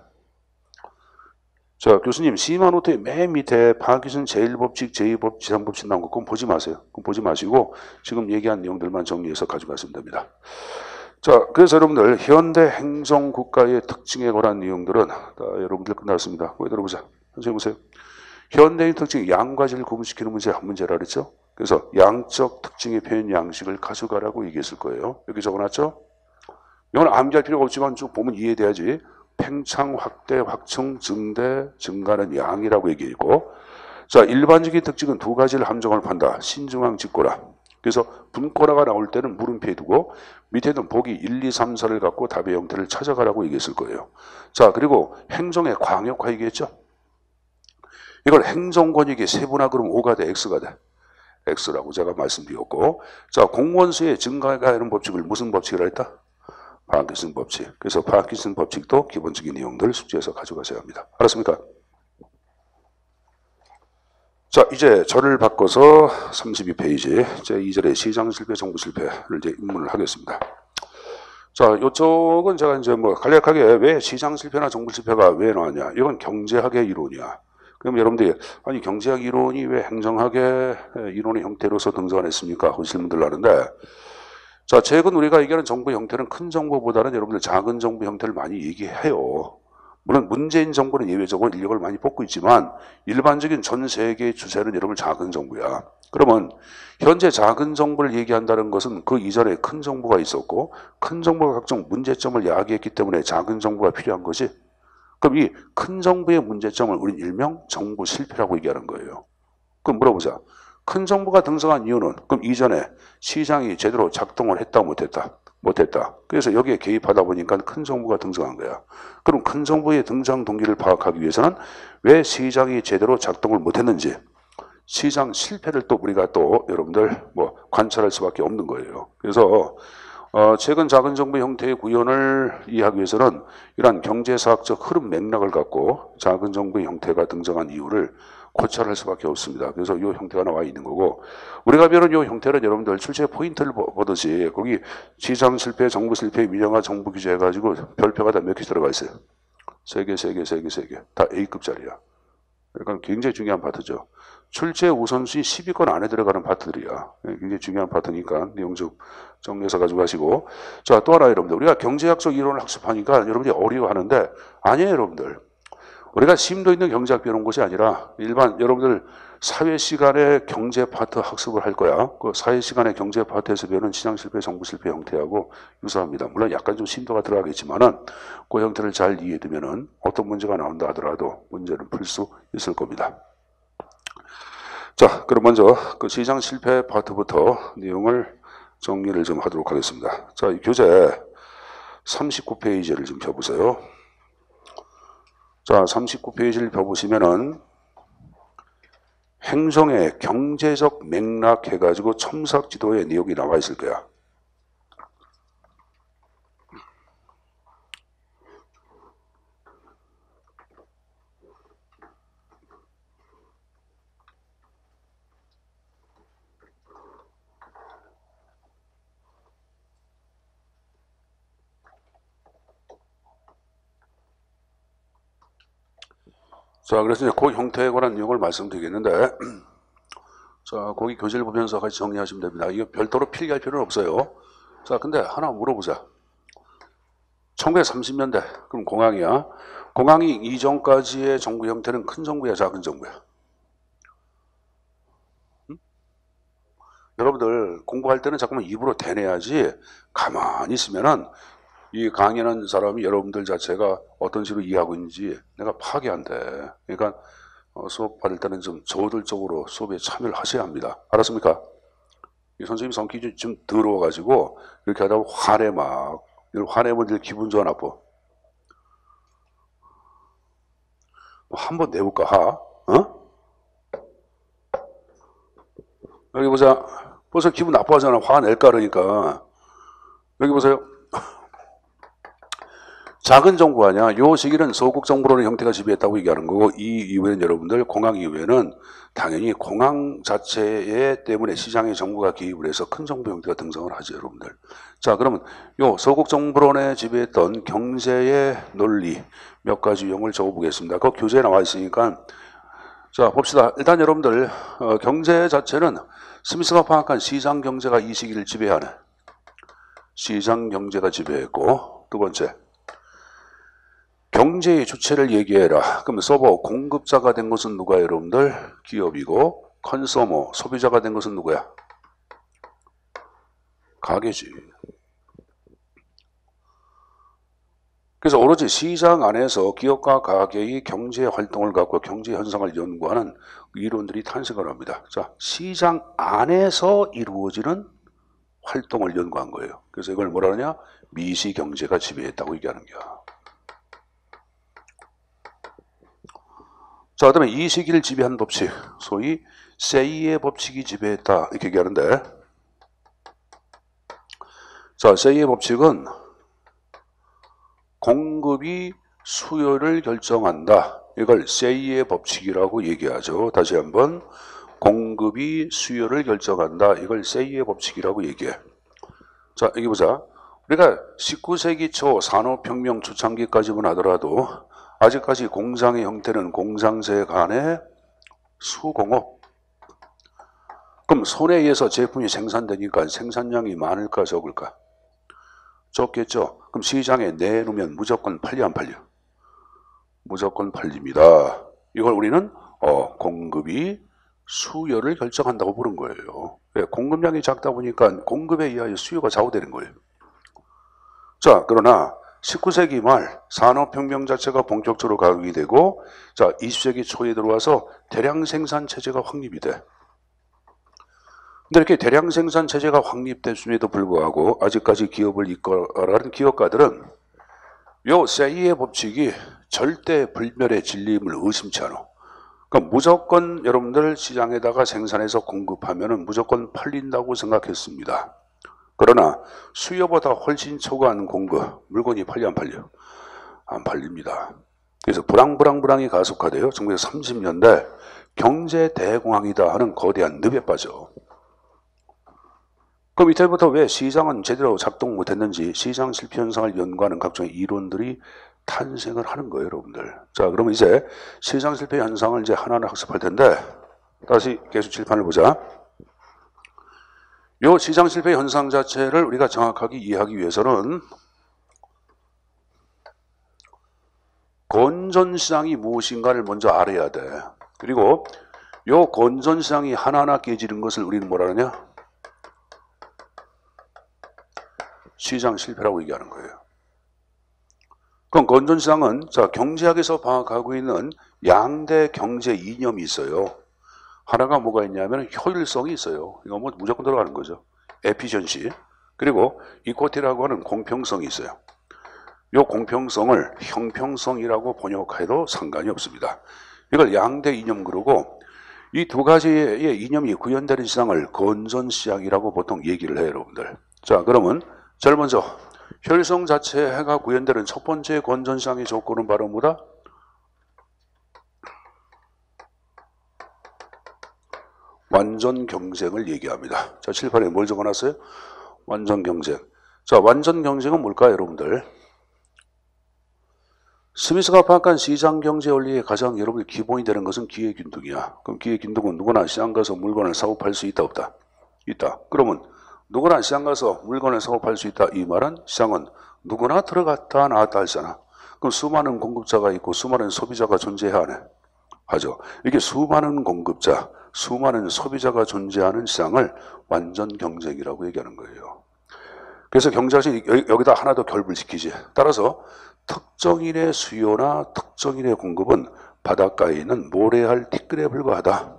자, 교수님 시마노트의 맨 밑에 파킨슨 제1법칙, 제2법칙, 제3법칙 나온 거 그건 보지 마세요. 그건 보지 마시고 지금 얘기한 내용들만 정리해서 가져가시면 됩니다. 자, 그래서 여러분들 현대 행정국가의 특징에 관한 내용들은 여러분들 끝났습니다. 거기 들어보자. 선생님 보세요. 현대인 특징 양과 질을 구분시키는 문제라 그랬죠. 그래서 양적 특징의 표현 양식을 가져가라고 얘기했을 거예요. 여기 적어놨죠. 이건 암기할 필요가 없지만 쭉 보면 이해돼야지. 팽창, 확대, 확충, 증대, 증가는 양이라고 얘기했고 자 일반적인 특징은 두 가지를 함정을 판다. 신중앙 직고라. 그래서 분꼬라가 나올 때는 물음표에 두고 밑에는 보기 1, 2, 3, 4를 갖고 답의 형태를 찾아가라고 얘기했을 거예요. 자 그리고 행정의 광역화 얘기했죠. 이걸 행정권익의 세분화 그럼 5가 돼, X가 돼. X라고 제가 말씀드렸고 자 공무원 수의 증가가 하는 법칙을 무슨 법칙이라 했다? 파킨슨 법칙. 그래서 파킨슨 법칙도 기본적인 내용들 숙지해서 가져가셔야 합니다. 알았습니까? 자 이제 절을 바꿔서 32페이지 제2절의 시장 실패, 정부 실패를 이제 입문을 하겠습니다. 자 이쪽은 제가 이제 뭐 간략하게 왜 시장 실패나 정부 실패가 왜 나왔냐? 이건 경제학의 이론이야. 그럼 여러분들이 아니 경제학 이론이 왜 행정학의 이론의 형태로서 등장을 했습니까? 하고 질문들 하는데 자, 최근 우리가 얘기하는 정부 형태는 큰 정부보다는 여러분들 작은 정부 형태를 많이 얘기해요. 물론 문재인 정부는 예외적으로 인력을 많이 뽑고 있지만 일반적인 전 세계의 추세는 여러분 작은 정부야. 그러면 현재 작은 정부를 얘기한다는 것은 그 이전에 큰 정부가 있었고 큰 정부가 각종 문제점을 야기했기 때문에 작은 정부가 필요한 거지. 그럼 이 큰 정부의 문제점을 우린 일명 정부 실패라고 얘기하는 거예요. 그럼 물어보자. 큰 정부가 등장한 이유는 그럼 이전에 시장이 제대로 작동을 했다 못했다? 못했다. 그래서 여기에 개입하다 보니까 큰 정부가 등장한 거야. 그럼 큰 정부의 등장 동기를 파악하기 위해서는 왜 시장이 제대로 작동을 못했는지 시장 실패를 또 우리가 또 여러분들 뭐 관찰할 수밖에 없는 거예요. 그래서 최근 작은 정부 형태의 구현을 이해하기 위해서는 이러한 경제사학적 흐름 맥락을 갖고 작은 정부의 형태가 등장한 이유를 고찰할 수밖에 없습니다. 그래서 이 형태가 나와 있는 거고 우리가 배우는 이 형태는 여러분들 출제 포인트를 보듯이 거기 시장 실패, 정부 실패, 민영화 정부 규제 해가지고 별표가 다 몇 개 들어가 있어요. 3개, 3개, 3개, 3개. 다 A급짜리야. 그러니까 굉장히 중요한 파트죠. 출제 우선순위 10위권 안에 들어가는 파트들이야. 굉장히 중요한 파트니까 내용 좀 정리해서 가지고 가시고. 자, 또 하나 여러분들. 우리가 경제학적 이론을 학습하니까 여러분들이 어려워하는데 아니에요, 여러분들. 우리가 심도 있는 경제학 배우는 것이 아니라 일반 여러분들 사회 시간에 경제 파트 학습을 할 거야. 그 사회 시간에 경제 파트에서 배우는 시장 실패, 정부 실패 형태하고 유사합니다. 물론 약간 좀 심도가 들어가겠지만은 그 형태를 잘 이해되면은 어떤 문제가 나온다 하더라도 문제를 풀 수 있을 겁니다. 자, 그럼 먼저 그 시장 실패 파트부터 내용을 정리를 좀 하도록 하겠습니다. 자, 이 교재 39페이지를 좀 펴보세요. 자, 39페이지를 펴보시면은 행성의 경제적 맥락 해가지고 첨삭 지도의 내용이 나와 있을 거야. 자, 그래서 이제 그 형태에 관한 내용을 말씀드리겠는데, 자, 거기 교재를 보면서 같이 정리하시면 됩니다. 이거 별도로 필기할 필요는 없어요. 자, 근데 하나 물어보자. 1930년대, 그럼 공항이야. 공항이 이전까지의 정부 형태는 큰 정부야, 작은 정부야? 응? 여러분들 공부할 때는 자꾸만 입으로 대내야지 가만히 있으면은 이 강의하는 사람이 여러분들 자체가 어떤 식으로 이해하고 있는지 내가 파악이 안 돼. 그러니까 수업 받을 때는 좀 저들적으로 수업에 참여를 하셔야 합니다. 알았습니까? 이 선생님 성격이 좀 더러워가지고 이렇게 하다 보면 화내 막. 화내면 늘 기분 좋아 나빠. 한번 내볼까 하? 어? 여기 보자. 벌써 기분 나빠하잖아. 화낼까 그러니까. 여기 보세요. 작은 정부 아니야. 요 시기는 소국 정부로는 형태가 지배했다고 얘기하는 거고 이 이후에는 여러분들 공항 이후에는 당연히 공항 자체 때문에 시장의 정부가 개입을 해서 큰 정부 형태가 등장을 하죠, 여러분들. 자, 그러면 요 소국 정부론에 지배했던 경제의 논리 몇 가지 유형을 적어보겠습니다. 그 교재에 나와 있으니까 자 봅시다. 일단 여러분들 경제 자체는 스미스가 파악한 시장 경제가 이 시기를 지배하는 시장 경제가 지배했고 두 번째 경제의 주체를 얘기해라. 그럼 서버 공급자가 된 것은 누가 여러분들? 기업이고 컨서머 소비자가 된 것은 누구야? 가게지. 그래서 오로지 시장 안에서 기업과 가게의 경제 활동을 갖고 경제 현상을 연구하는 이론들이 탄생을 합니다. 자, 시장 안에서 이루어지는 활동을 연구한 거예요. 그래서 이걸 뭐라 하냐? 미시경제가 지배했다고 얘기하는 거야. 자, 그 다음에 이 시기를 지배한 법칙, 소위 세이의 법칙이 지배했다 이렇게 얘기하는데 자, 세이의 법칙은 공급이 수요를 결정한다. 이걸 세이의 법칙이라고 얘기하죠. 다시 한번 공급이 수요를 결정한다. 이걸 세이의 법칙이라고 얘기해. 자, 여기 보자. 우리가 19세기 초 산업혁명 초창기까지만 하더라도 아직까지 공장의 형태는 공장제 간의 수공업 그럼 손에 의해서 제품이 생산되니까 생산량이 많을까 적을까? 적겠죠. 그럼 시장에 내놓으면 무조건 팔려 안 팔려? 무조건 팔립니다. 이걸 우리는 공급이 수요를 결정한다고 부른 거예요. 왜? 공급량이 작다 보니까 공급에 의하여 수요가 좌우되는 거예요. 자, 그러나 19세기 말 산업혁명 자체가 본격적으로 가동이 되고, 자, 20세기 초에 들어와서 대량 생산 체제가 확립이 돼. 근데 이렇게 대량 생산 체제가 확립됐음에도 불구하고 아직까지 기업을 이끌어가는 기업가들은 요 세이의 법칙이 절대 불멸의 진리임을 의심치 않아. 그러니까 무조건 여러분들 시장에다가 생산해서 공급하면은 무조건 팔린다고 생각했습니다. 그러나 수요보다 훨씬 초과한 공급, 물건이 팔려 안 팔려? 안 팔립니다. 그래서 불황이 가속화돼요. 1930년대 경제 대공황이다 하는 거대한 늪에 빠져. 그럼 이때부터 왜 시장은 제대로 작동 못했는지 시장 실패 현상을 연구하는 각종의 이론들이 탄생을 하는 거예요, 여러분들. 자, 그러면 이제 시장 실패 현상을 이제 하나하나 학습할 텐데, 다시 계속 칠판을 보자. 이 시장 실패 현상 자체를 우리가 정확하게 이해하기 위해서는 건전시장이 무엇인가를 먼저 알아야 돼. 그리고 이 건전시장이 하나하나 깨지는 것을 우리는 뭐라 하냐? 시장 실패라고 얘기하는 거예요. 그럼 건전시장은 자, 경제학에서 파악하고 있는 양대 경제 이념이 있어요. 하나가 뭐가 있냐면 효율성이 있어요. 이거 뭐 무조건 들어가는 거죠. 에피션시. 그리고 이코티라고 하는 공평성이 있어요. 이 공평성을 형평성이라고 번역해도 상관이 없습니다. 이걸 양대 이념 그러고 이 두 가지의 이념이 구현되는 시장을 건전시장이라고 보통 얘기를 해요, 여러분들. 자, 그러면 제일 먼저 효율성 자체가 구현되는 첫 번째 건전시장의 조건은 바로 뭐다? 완전 경쟁을 얘기합니다. 자, 칠판에 뭘 적어놨어요? 완전 경쟁. 자, 완전 경쟁은 뭘까요, 여러분들? 스미스가 파악한 시장 경제 원리의 가장 여러분들 기본이 되는 것은 기회균등이야. 그럼 기회균등은 누구나 시장 가서 물건을 사고 팔 수 있다, 없다? 있다. 그러면 누구나 시장 가서 물건을 사고 팔 수 있다. 이 말은 시장은 누구나 들어갔다 나왔다 하잖아. 그럼 수많은 공급자가 있고 수많은 소비자가 존재해야 하네. 하죠. 이게 수많은 공급자, 수많은 소비자가 존재하는 시장을 완전 경쟁이라고 얘기하는 거예요. 그래서 경제학이 여기다 하나 더 결부시키지. 따라서 특정인의 수요나 특정인의 공급은 바닷가에 있는 모래알 티끌에 불과하다.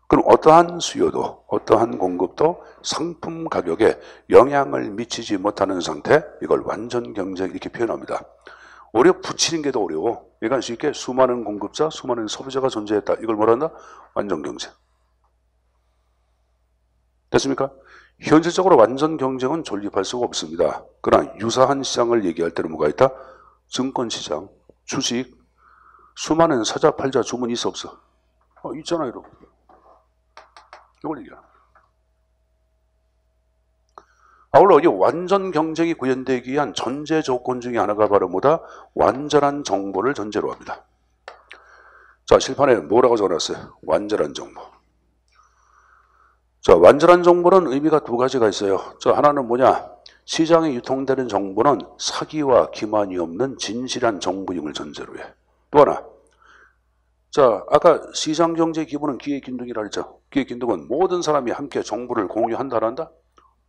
그럼 어떠한 수요도 어떠한 공급도 상품 가격에 영향을 미치지 못하는 상태, 이걸 완전 경쟁 이렇게 표현합니다. 오히려 붙이는 게 더 어려워. 그러니까 쉽게 수많은 공급자, 수많은 소비자가 존재했다. 이걸 뭐라 한다? 완전 경쟁. 됐습니까? 현실적으로 완전 경쟁은 존립할 수가 없습니다. 그러나 유사한 시장을 얘기할 때는 뭐가 있다? 증권시장, 주식, 수많은 사자, 팔자, 주문이 있어 없어? 있잖아요, 여러분. 이걸 얘기합니다. 아울러 이 완전 경쟁이 구현되기 위한 전제 조건 중에 하나가 바로 뭐다? 완전한 정보를 전제로 합니다. 자, 실판에 뭐라고 적어놨어요? 완전한 정보. 자, 완전한 정보는 의미가 두 가지가 있어요. 자, 하나는 뭐냐? 시장에 유통되는 정보는 사기와 기만이 없는 진실한 정보임을 전제로 해. 또 하나. 자, 아까 시장 경제 기본은 기회균등이라 했죠. 기회균등은 모든 사람이 함께 정보를 공유한다.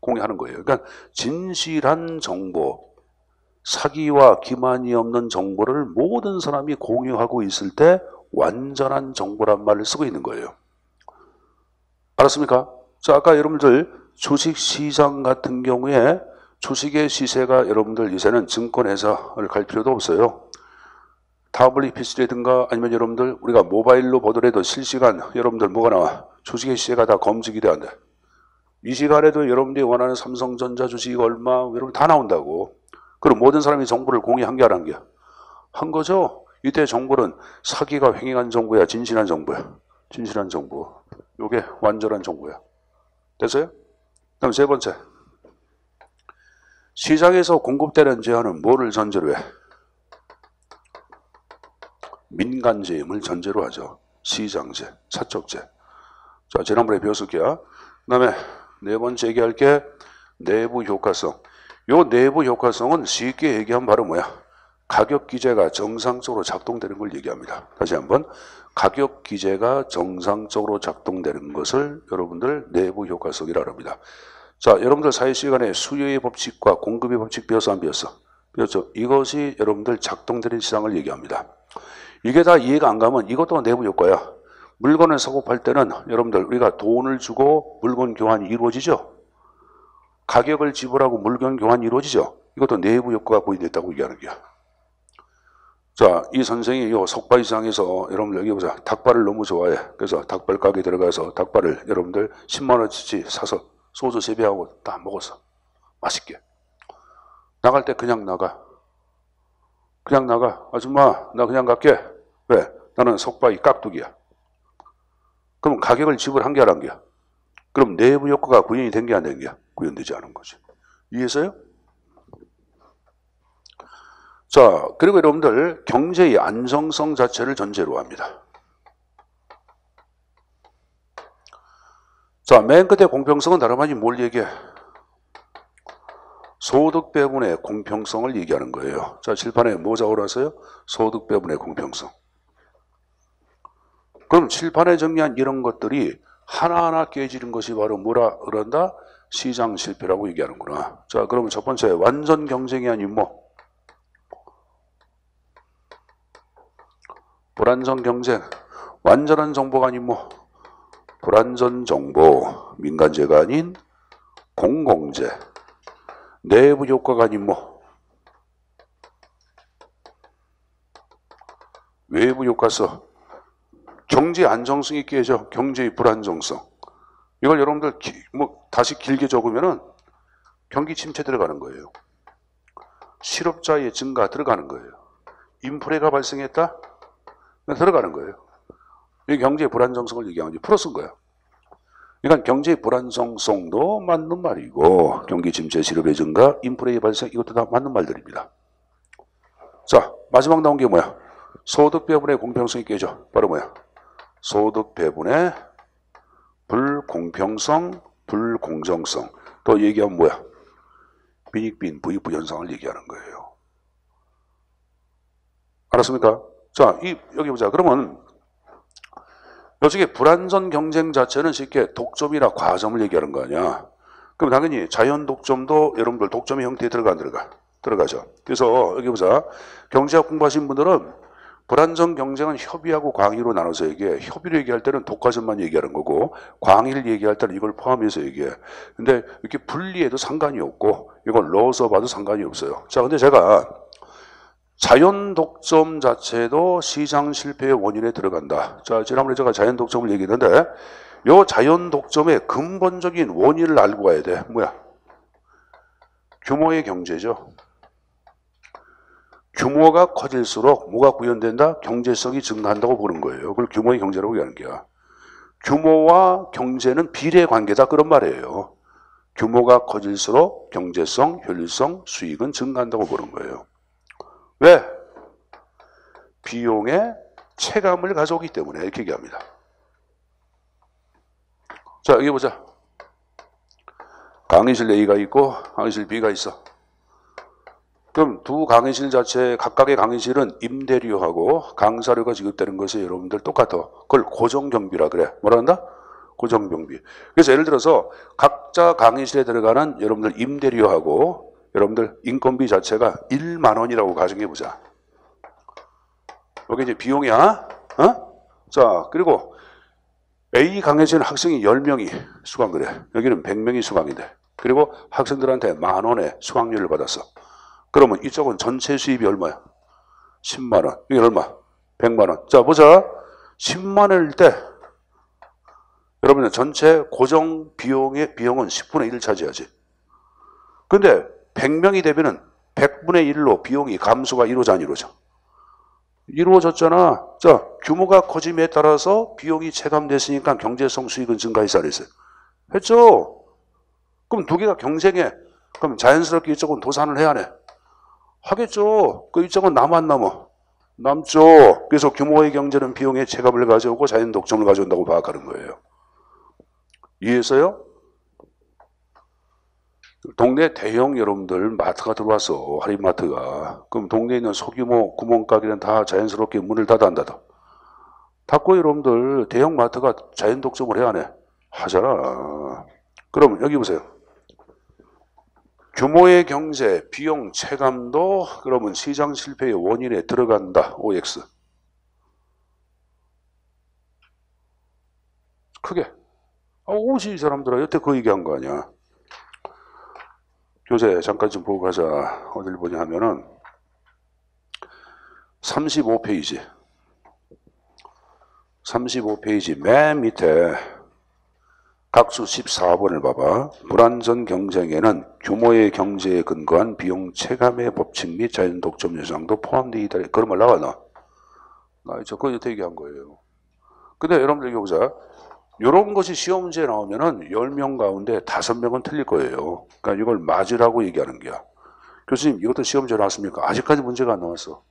공유하는 거예요. 그러니까 진실한 정보, 사기와 기만이 없는 정보를 모든 사람이 공유하고 있을 때 완전한 정보란 말을 쓰고 있는 거예요. 알았습니까? 자, 아까 여러분들 주식시장 같은 경우에 주식의 시세가 여러분들 이제는 증권회사를 갈 필요도 없어요. WPC라든가 아니면 여러분들 우리가 모바일로 보더라도 실시간 여러분들 뭐가 나와? 주식의 시세가 다 검증이 돼야 돼. 이 시간에도 여러분들이 원하는 삼성전자 주식이 얼마 여러분 다 나온다고. 그럼 모든 사람이 정보를 공유한 게 안 한 게? 한 거죠. 이때 정보는 사기가 횡행한 정보야, 진실한 정보야? 진실한 정보. 요게 완전한 정보야. 됐어요? 그럼 세 번째. 시장에서 공급되는 제한은 뭐를 전제로 해? 민간제임을 전제로 하죠. 시장제, 사적제. 자, 지난번에 배웠을게요. 그다음에 네 번째 얘기할 게 내부 효과성. 요 내부 효과성은 쉽게 얘기하면 바로 뭐야? 가격 기제가 정상적으로 작동되는 걸 얘기합니다. 다시 한번 가격 기제가 정상적으로 작동되는 것을 여러분들 내부 효과성이라고 합니다. 자, 여러분들 사회 시간에 수요의 법칙과 공급의 법칙 배웠어 안 배웠어? 배웠죠? 이것이 여러분들 작동되는 시장을 얘기합니다. 이게 다 이해가 안 가면 이것도 내부 효과야. 물건을 사고 팔 때는 여러분들 우리가 돈을 주고 물건 교환이 이루어지죠? 가격을 지불하고 물건 교환이 이루어지죠? 이것도 내부 효과가 보인다고 얘기하는 거야. 자, 이 선생이 요 석발 시장에서 여러분들 여기 보자. 닭발을 너무 좋아해. 그래서 닭발 가게 들어가서 닭발을 여러분들 10만원치 사서 소주 3배하고 다 먹었어. 맛있게. 나갈 때 그냥 나가. 그냥 나가. 아줌마, 나 그냥 갈게. 왜? 나는 석바위 깍두기야. 그럼 가격을 지불한 게 안 한 게야. 그럼 내부 효과가 구현이 된 게 안 된 게야. 구현되지 않은 거지. 이해했어요? 자, 그리고 여러분들 경제의 안정성 자체를 전제로 합니다. 자, 맨 끝에 공평성은 다름 아닌 뭘 얘기해? 소득 배분의 공평성을 얘기하는 거예요. 자, 칠판에 뭐 적어놨어요? 소득 배분의 공평성. 그럼 칠판에 정리한 이런 것들이 하나하나 깨지는 것이 바로 뭐라 그런다? 시장 실패라고 얘기하는구나. 자, 그러면 첫 번째 완전 경쟁이 아닌 뭐? 불완전 경쟁. 완전한 정보가 아닌 뭐? 불완전 정보. 민간제가 아닌 공공재. 내부 효과가 아닌 뭐? 외부 효과서. 경제 안정성이 깨져. 경제의 불안정성. 이걸 여러분들 다시 길게 적으면은 경기 침체 들어가는 거예요. 실업자의 증가 들어가는 거예요. 인플레가 발생했다? 들어가는 거예요. 이 경제의 불안정성을 얘기하는 거지. 풀어쓴 거야. 그러니까 경제의 불안정성도 맞는 말이고 경기 침체, 실업의 증가, 인플레의 발생 이것도 다 맞는 말들입니다. 자, 마지막 나온 게 뭐야? 소득 배분의 공평성이 깨져. 바로 뭐야? 소득 배분의 불공평성, 불공정성. 또 얘기하면 뭐야? 빈익빈, 부익부 현상을 얘기하는 거예요. 알았습니까? 자, 여기 보자. 그러면 요즘에 불완전 경쟁 자체는 쉽게 독점이나 과점을 얘기하는 거 아니야. 그럼 당연히 자연 독점도 여러분들 독점의 형태에 들어가 안 들어가? 들어가죠. 그래서 여기 보자. 경제학 공부하신 분들은 불완전 경쟁은 협의하고 광의로 나눠서 얘기해. 협의를 얘기할 때는 독과점만 얘기하는 거고 광의를 얘기할 때는 이걸 포함해서 얘기해. 근데 이렇게 분리해도 상관이 없고 이걸 넣어서 봐도 상관이 없어요. 자, 근데 제가 자연 독점 자체도 시장 실패의 원인에 들어간다. 자, 지난번에 제가 자연 독점을 얘기했는데 이 자연 독점의 근본적인 원인을 알고 가야 돼. 뭐야? 규모의 경제죠. 규모가 커질수록 뭐가 구현된다? 경제성이 증가한다고 보는 거예요. 그걸 규모의 경제라고 얘기하는 거야. 규모와 경제는 비례 관계다 그런 말이에요. 규모가 커질수록 경제성, 효율성, 수익은 증가한다고 보는 거예요. 왜? 비용의 체감을 가져오기 때문에 이렇게 얘기합니다. 자, 여기 보자. 강의실 A가 있고 강의실 B가 있어. 그럼 두 강의실 자체 각각의 강의실은 임대료하고 강사료가 지급되는 것이 여러분들 똑같아. 그걸 고정경비라 그래. 뭐라 한다? 고정경비. 그래서 예를 들어서 각자 강의실에 들어가는 여러분들 임대료하고 여러분들 인건비 자체가 1만 원이라고 가정해보자. 여기 이제 비용이야. 자, 그리고 A 강의실은 학생이 10명이 수강을 해. 여기는 100명이 수강인데. 그리고 학생들한테 10,000원의 수강료를 받았어. 그러면 이쪽은 전체 수입이 얼마야? 10만 원. 이게 얼마? 100만 원. 자, 보자. 10만 원일 때 여러분은 전체 고정 비용은 10분의 1을 차지하지. 근데 100명이 되면은 100분의 1로 비용이 감소가 이루어져 안 이루어져? 이루어졌잖아. 자, 규모가 커짐에 따라서 비용이 체감됐으니까 경제성 수익은 증가해서 안 했어요. 했죠? 그럼 두 개가 경쟁해. 그럼 자연스럽게 이쪽은 도산을 해야 해. 하겠죠. 그 이쪽은 남 안 남어? 남죠. 그래서 규모의 경제는 비용의 체감을 가져오고 자연 독점을 가져온다고 파악하는 거예요. 이해했어요? 동네 대형 여러분들 마트가 들어왔어. 할인마트가. 그럼 동네에 있는 소규모 구멍가게는 다 자연스럽게 문을 닫아 안 닫아? 닫고 여러분들 대형 마트가 자연 독점을 해야 안 해? 하잖아. 그럼 여기 보세요. 규모의 경제, 비용 체감도 그러면 시장 실패의 원인에 들어간다. OX. 크게. 오지 이 사람들아. 여태 그 얘기한 거 아니야. 교재 잠깐 좀 보고 가자. 어딜 보냐 하면은 35페이지. 35페이지 맨 밑에 각수 14번을 봐봐. 불완전 경쟁에는 규모의 경제에 근거한 비용 체감의 법칙 및 자연 독점 요소도 포함되어 있다. 그런 말 나와 나 이제 그거 여태 얘기한 거예요. 근데 여러분들 이거 보자. 이런 것이 시험 문제에 나오면은 10명 가운데 5명은 틀릴 거예요. 그러니까 이걸 맞으라고 얘기하는 거야. 교수님 이것도 시험 문제 나왔습니까? 아직까지 문제가 안 나왔어.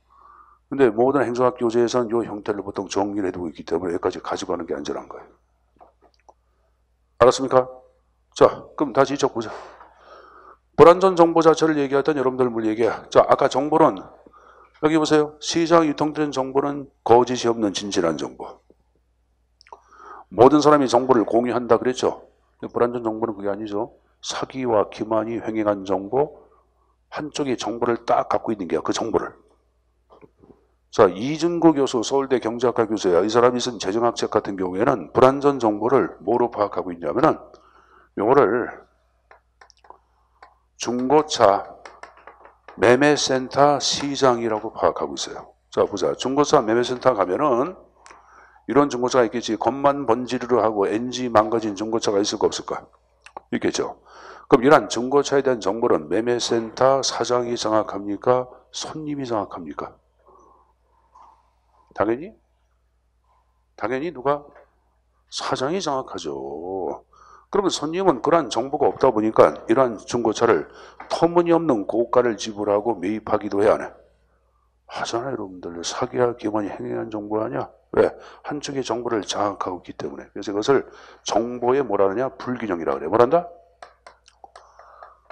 근데 모든 행정학 교재에서는 이 형태를 보통 정리를 해두고 있기 때문에 여기까지 가지고 가는 게 안전한 거예요. 알았습니까? 자, 그럼 다시 적보자. 불완전 정보 자체를 얘기하던 여러분들 뭘 얘기해? 자, 아까 정보는 여기 보세요. 시장 유통된 정보는 거짓이 없는 진실한 정보. 모든 사람이 정보를 공유한다 그랬죠. 불완전 정보는 그게 아니죠. 사기와 기만이 횡행한 정보, 한쪽이 정보를 딱 갖고 있는 게야. 그 정보를. 자, 이준구 교수, 서울대 경제학과 교수야. 이 사람이 쓴 재정학책 같은 경우에는 불완전 정보를 뭐로 파악하고 있냐면은 요거를 중고차 매매센터 시장이라고 파악하고 있어요. 자, 보자. 중고차 매매센터 가면은 이런 중고차가 있겠지. 겉만 번지르르 하고 엔지 망가진 중고차가 있을까 없을까? 있겠죠. 그럼 이런 중고차에 대한 정보는 매매센터 사장이 장악합니까? 손님이 장악합니까? 당연히 누가? 사장이 장악하죠. 그러면 손님은 그러한 정보가 없다 보니까 이러한 중고차를 터무니없는 고가를 지불하고 매입하기도 해야 하네. 하잖아요, 여러분들. 사기와 기만이 행행한 정보 아니야? 왜? 한쪽의 정보를 장악하고 있기 때문에. 그래서 이것을 정보의 뭐라 하느냐? 불균형이라 그래. 뭐란다?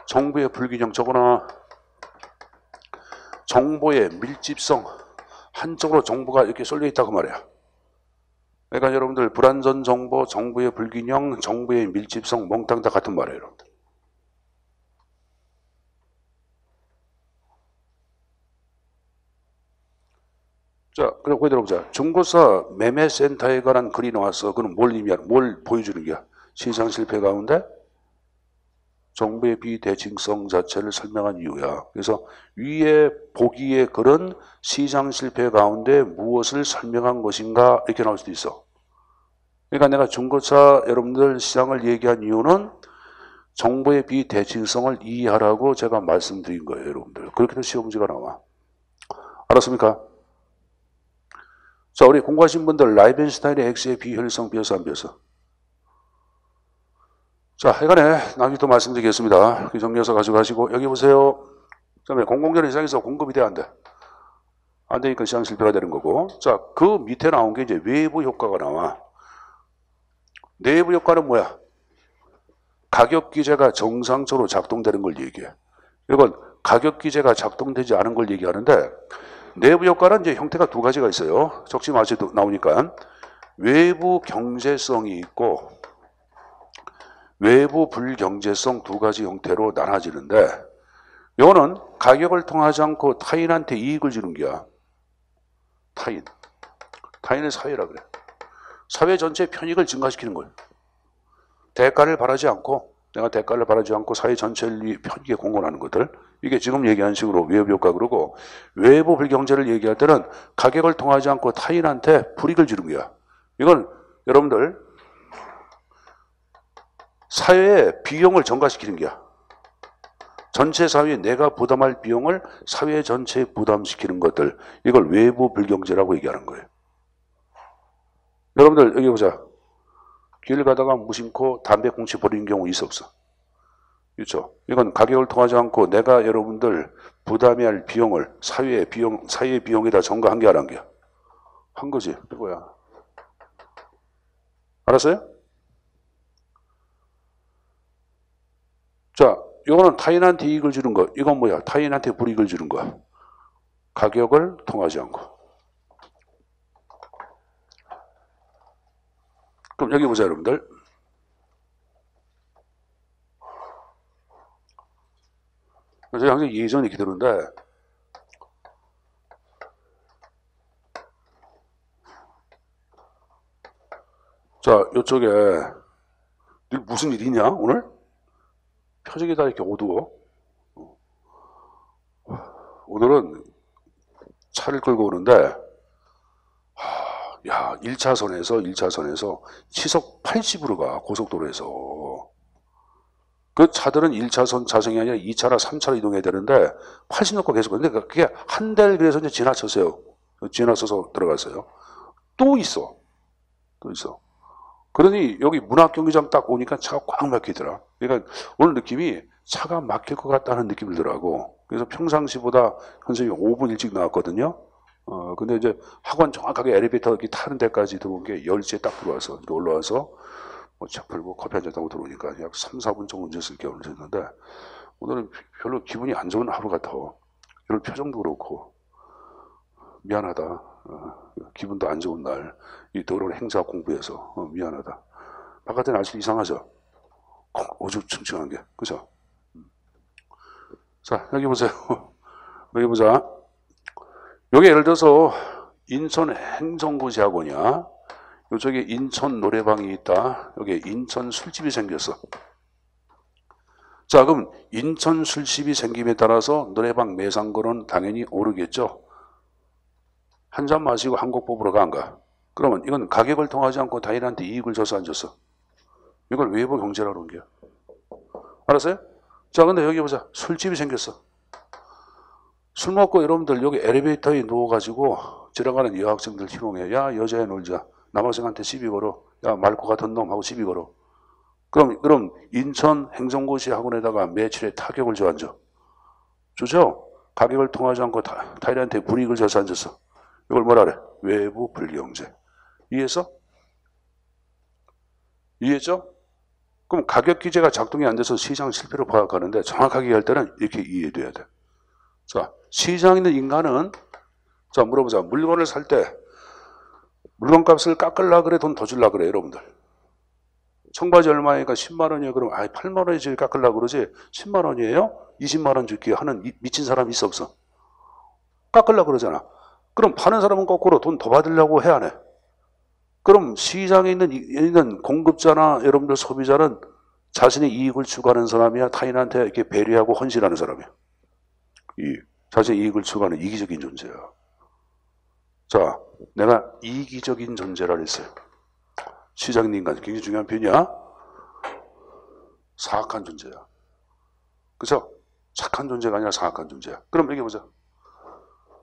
정보의 불균형. 적어놔. 정보의 밀집성. 한쪽으로 정보가 이렇게 쏠려 있다고 말이야. 그러니까 여러분들 불완전 정보, 정보의 불균형, 정보의 밀집성 몽땅 다 같은 말이에요, 여러분들. 자, 그럼 거기 들어보자. 중고차 매매센터에 관한 글이 나왔어. 그럼 뭘 보여주는 거야? 시장 실패 가운데 정부의 비대칭성 자체를 설명한 이유야. 그래서 위에 보기에 글은 시장 실패 가운데 무엇을 설명한 것인가 이렇게 나올 수도 있어. 그러니까 내가 중고차 여러분들 시장을 얘기한 이유는 정부의 비대칭성을 이해하라고 제가 말씀드린 거예요, 여러분들. 그렇게 해서 시험 문제가 나와. 알았습니까? 자, 우리 공부하신 분들 라이벤슈타인의 X의 비효율성 비어서 안 비어서? 자, 하여간에 나중에 또 말씀드리겠습니다. 정리해서 가져가시고 여기 보세요. 그다음에 공공연한 시장에서 공급이 돼 안 돼? 안 되니까 시장 실패가 되는 거고. 자, 그 밑에 나온 게 이제 외부 효과가 나와. 내부 효과는 뭐야? 가격 기제가 정상적으로 작동되는 걸 얘기해. 이건 가격 기제가 작동되지 않은 걸 얘기하는데 내부 효과는 이제 형태가 두 가지가 있어요. 적지 마시도 나오니까 외부 경제성이 있고 외부 불경제성 두 가지 형태로 나눠지는데 이거는 가격을 통하지 않고 타인한테 이익을 주는 거야. 타인의 사회라 그래. 사회 전체의 편익을 증가시키는 거예요. 대가를 바라지 않고 내가 대가를 바라지 않고 사회 전체를 편익에 공헌하는 것들. 이게 지금 얘기한 식으로 외부 효과 그러고 외부 불경제를 얘기할 때는 가격을 통하지 않고 타인한테 불이익을 주는 거야. 이건 여러분들 사회의 비용을 전가시키는 거야. 전체 사회에 내가 부담할 비용을 사회 전체에 부담시키는 것들. 이걸 외부 불경제라고 얘기하는 거예요. 여러분들 여기 보자. 길 가다가 무심코 담배꽁치 버리는 경우 있어 없어? 그렇죠. 이건 가격을 통하지 않고 내가 여러분들 부담해야 할 비용을 사회의 비용에다 전가한 게 안 한 게야. 한 거지. 이거야. 알았어요? 자, 이거는 타인한테 이익을 주는 거. 이건 뭐야? 타인한테 불이익을 주는 거. 가격을 통하지 않고. 그럼 여기 보자, 여러분들. 그래서 항상 예전이 기다는데 자, 이쪽에 무슨 일이 있냐, 오늘? 표정이 다 이렇게 어두워. 오늘은 차를 끌고 오는데, 야, 1차선에서 시속 80으로 가, 고속도로에서. 그 차들은 1차선 차선이 아니라 2차나 3차로 이동해야 되는데, 80 넣고 계속. 근데 그게 한 대를 그래서 이제 지나쳤어요. 지나쳐서 들어갔어요. 또 있어. 그러니 여기 문학경기장 딱 오니까 차가 꽉 막히더라. 그러니까 오늘 느낌이 차가 막힐 것 같다는 느낌이 들더라고. 그래서 평상시보다 선생님이 5분 일찍 나왔거든요. 근데 이제 학원 정확하게 엘리베이터 이렇게 타는 데까지 들어온 게 10시에 딱 들어와서 이렇게 올라와서 뭐 책 풀고 커피 한잔 타고 들어오니까 약 3, 4분 정도 늦었을 게 올렸는데 오늘은 별로 기분이 안 좋은 하루 같아. 이런 표정도 그렇고 미안하다. 기분도 안 좋은 날, 이 더러운 행사 공부해서 미안하다. 바깥에 날씨 이상하죠? 어죽충충한 게, 그죠? 자, 여기 보세요. 여기 보자. 여기 예를 들어서 인천 행정고시 학원이야. 이쪽에 인천 노래방이 있다. 여기 인천 술집이 생겼어. 자, 그럼 인천 술집이 생김에 따라서 노래방 매상권은 당연히 오르겠죠. 한 잔 마시고 한 곡 뽑으러 가, 안 가? 그러면 이건 가격을 통하지 않고 타인한테 이익을 줘서 안 줬어. 이걸 외부 경제라고 하는 거야. 알았어요? 자, 근데 여기 보자. 술집이 생겼어. 술 먹고 여러분들 여기 엘리베이터에 누워가지고 지나가는 여학생들 희롱해. 야, 여자애 놀자. 남학생한테 시비 걸어. 야, 맑고 같은 놈하고 시비 걸어. 그럼 인천 행정고시 학원에다가 매출에 타격을 줘, 안 줘? 주죠? 가격을 통하지 않고 타인한테 불이익을 줘서 안 줬어. 이걸 뭐라 그래? 외부 불경제. 이해했어? 이해했죠? 그럼 가격 기제가 작동이 안 돼서 시장 실패로 파악하는데 정확하게 할 때는 이렇게 이해돼야 돼. 자, 시장에 있는 인간은 자, 물어보자. 물건을 살 때 물건값을 깎으려고 그래? 돈 더 주려고 그래? 여러분들. 청바지 얼마니까 10만 원이에요. 그럼 8만 원이지 깎으려고 그러지? 10만 원이에요? 20만 원 줄게 하는 미친 사람 있어 없어? 깎으려고 그러잖아. 그럼 파는 사람은 거꾸로 돈 더 받으려고 해, 안 해? 그럼 시장에 있는 공급자나 여러분들 소비자는 자신의 이익을 추구하는 사람이야? 타인한테 이렇게 배려하고 헌신하는 사람이야? 자신의 이익을 추구하는 이기적인 존재야. 자, 내가 이기적인 존재라 그랬어요. 시장인 인간 굉장히 중요한 편이야. 사악한 존재야. 그쵸? 착한 존재가 아니라 사악한 존재야. 그럼 여기 보자.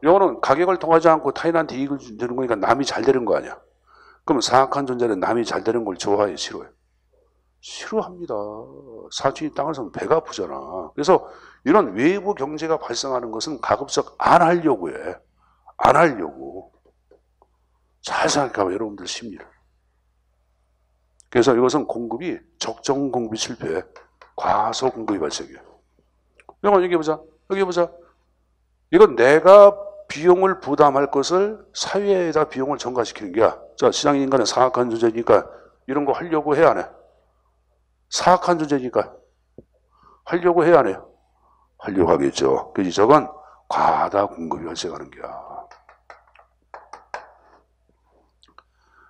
이거는 가격을 통하지 않고 타인한테 이익을 주는 거니까 남이 잘 되는 거 아니야. 그럼 사악한 존재는 남이 잘 되는 걸 좋아해, 싫어해? 싫어합니다. 사촌이 땅을 사면 배가 아프잖아. 그래서 이런 외부 경제가 발생하는 것은 가급적 안 하려고 해. 안 하려고. 잘 생각해봐, 여러분들 심리를. 그래서 이것은 공급이 적정 공급이 실패해. 과소 공급이 발생해. 여기 보자. 여기 보자. 이건 내가 비용을 부담할 것을 사회에다 비용을 전가시키는 게야. 자, 시장 인간은 사악한 존재니까 이런 거 하려고 해, 안 해? 사악한 존재니까 하려고 해, 안 해요? 하려고 하겠죠. 그래서 저건 과다 공급이 발생하는 거야.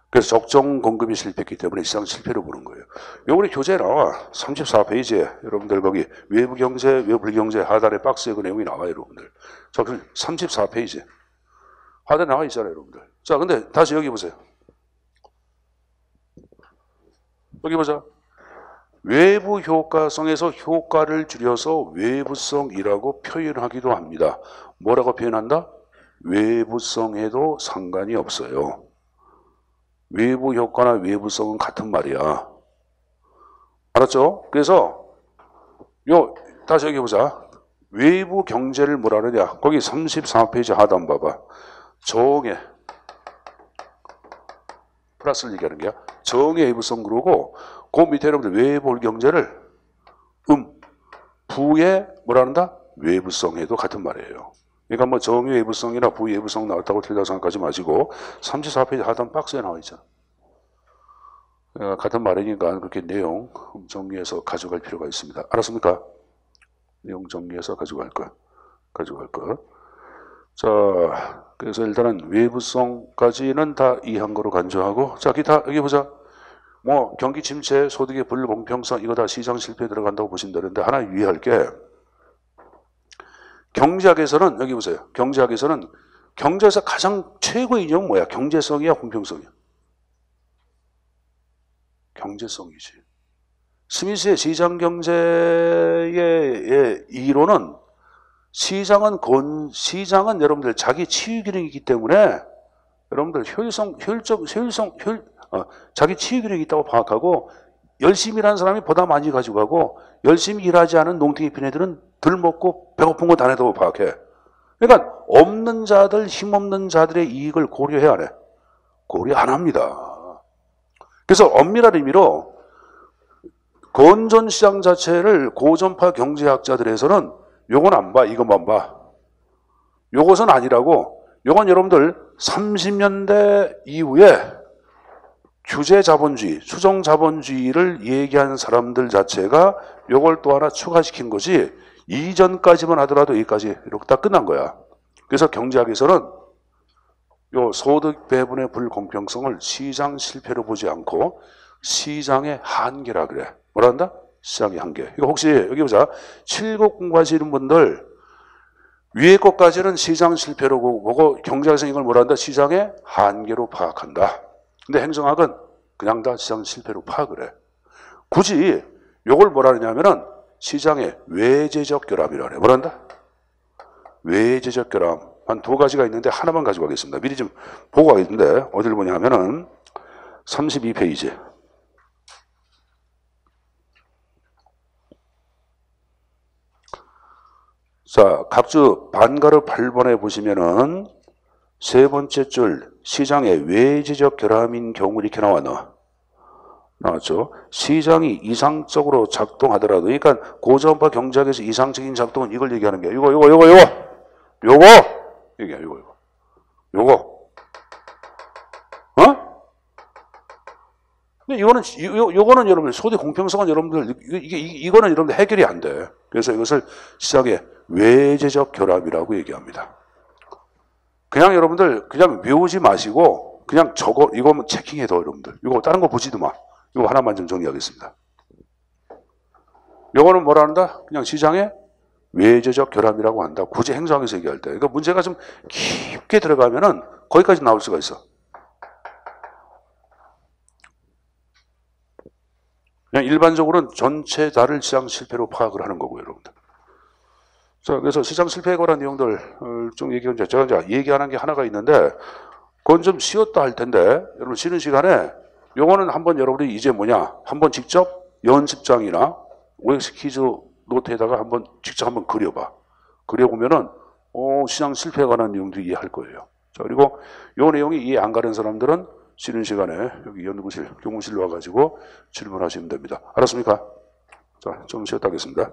그래서 적정 공급이 실패했기 때문에 시장 실패로 보는 거예요. 요번에 교재에 나와. 34페이지에 여러분들 거기 외부 경제, 외부 불경제 하단에 박스에 그 내용이 나와요, 여러분들. 자, 그럼 34페이지. 하단에 나와 있잖아요, 여러분들. 자, 근데 다시 여기 보세요. 여기 보자. 외부 효과성에서 효과를 줄여서 외부성이라고 표현하기도 합니다. 뭐라고 표현한다? 외부성에도 상관이 없어요. 외부 효과나 외부성은 같은 말이야. 알았죠? 그래서 다시 여기 보자. 외부 경제를 뭐라 그러냐? 거기 34페이지 하단 봐봐. 정의 플러스를 얘기하는 게야. 정의 외부성 그러고 그 밑에 여러분들 외부 경제를 부의 뭐라는다? 외부성에도 같은 말이에요. 그러니까 뭐 정외부성이나 부외부성 나왔다고 틀리다고 생각하지 마시고 34페이지 하단 박스에 나와 있잖아. 같은 말이니까 그렇게 내용 정리해서 가져갈 필요가 있습니다. 알았습니까? 내용 정리해서 가져갈 것. 자, 그래서 일단은 외부성까지는 다 이해한 거로 간주하고, 자, 기타 여기 보자. 뭐 경기 침체, 소득의 불공평성 이거 다 시장 실패에 들어간다고 보신다는데 하나 유의할 게 경제학에서는 여기 보세요. 경제학에서는 경제에서 가장 최고의 이념은 뭐야? 경제성이야, 공평성이야? 경제성이지. 스미스의 시장 경제의 이론은 시장은 여러분들 자기 치유 기능이 있기 때문에 여러분들 자기 치유 기능이 있다고 파악하고 열심히 일하는 사람이 보다 많이 가지고 가고 열심히 일하지 않은 농땡이 핀 애들은 덜 먹고 배고픈 거 다 내다고 파악해. 그러니까 없는 자들, 힘없는 자들의 이익을 고려해야 안 해? 고려 안 합니다. 그래서 엄밀한 의미로 건전시장 자체를 고전파 경제학자들에서는 요건 안 봐, 이것만 봐. 요것은 아니라고. 요건 여러분들 30년대 이후에 규제 자본주의, 수정 자본주의를 얘기하는 사람들 자체가 요걸 또 하나 추가시킨 거지 이전까지만 하더라도 여기까지 이렇게 다 끝난 거야. 그래서 경제학에서는 요 소득 배분의 불공평성을 시장 실패로 보지 않고 시장의 한계라 그래. 뭐라 한다? 시장의 한계. 이거 혹시 여기 보자. 7급 공부하시는 분들 위에 것까지는 시장 실패로 보고 경제학에서 이걸 뭐라 한다? 시장의 한계로 파악한다. 근데 행정학은 그냥 다 시장 실패로 파악을 해. 굳이 요걸 뭐라 하냐면은 시장의 외재적 결함이라 그래. 뭐라 한다? 외재적 결함. 한 두 가지가 있는데 하나만 가지고 가겠습니다. 미리 좀 보고 가겠는데 어디를 보냐 하면은 32페이지. 자, 각주 반가르 8번에 보시면은 세 번째 줄 시장의 외재적 결함인 경우 이렇게 나왔죠. 시장이 이상적으로 작동하더라도, 그러니까 고전파 경제학에서 이상적인 작동은 이걸 얘기하는 게 요거 얘기야. 요거. 근데 요거는 여러분들 소득 공평성은 여러분들 이거는 여러분들 해결이 안 돼. 그래서 이것을 시장의 외재적 결함이라고 얘기합니다. 그냥 여러분들 그냥 외우지 마시고 그냥 이거만 체킹해둬 여러분들. 이거 다른 거 보지도 마. 이거 하나만 좀 정리하겠습니다. 요거는 뭐라 한다? 그냥 시장의 외재적 결함이라고 한다. 굳이 행정학에서 얘기할 때. 그러니까 문제가 좀 깊게 들어가면은 거기까지 나올 수가 있어. 그냥 일반적으로는 전체 다를 시장 실패로 파악을 하는 거고요, 여러분들. 자, 그래서 시장 실패에 관한 내용들 좀 얘기하면 제가 이제 얘기하는 게 하나가 있는데 그건 좀 쉬었다 할 텐데 여러분 쉬는 시간에 요거는 한번 여러분이 이제 한번 직접 연습장이나 OX 퀴즈 노트에다가 직접 한번 그려봐. 그려보면은 시장 실패에 관한 내용도 이해할 거예요. 자, 그리고 요 내용이 이해 안 가는 사람들은 쉬는 시간에 여기 연구실, 교무실로 와가지고 질문하시면 됩니다. 알았습니까? 자, 좀 쉬었다 하겠습니다.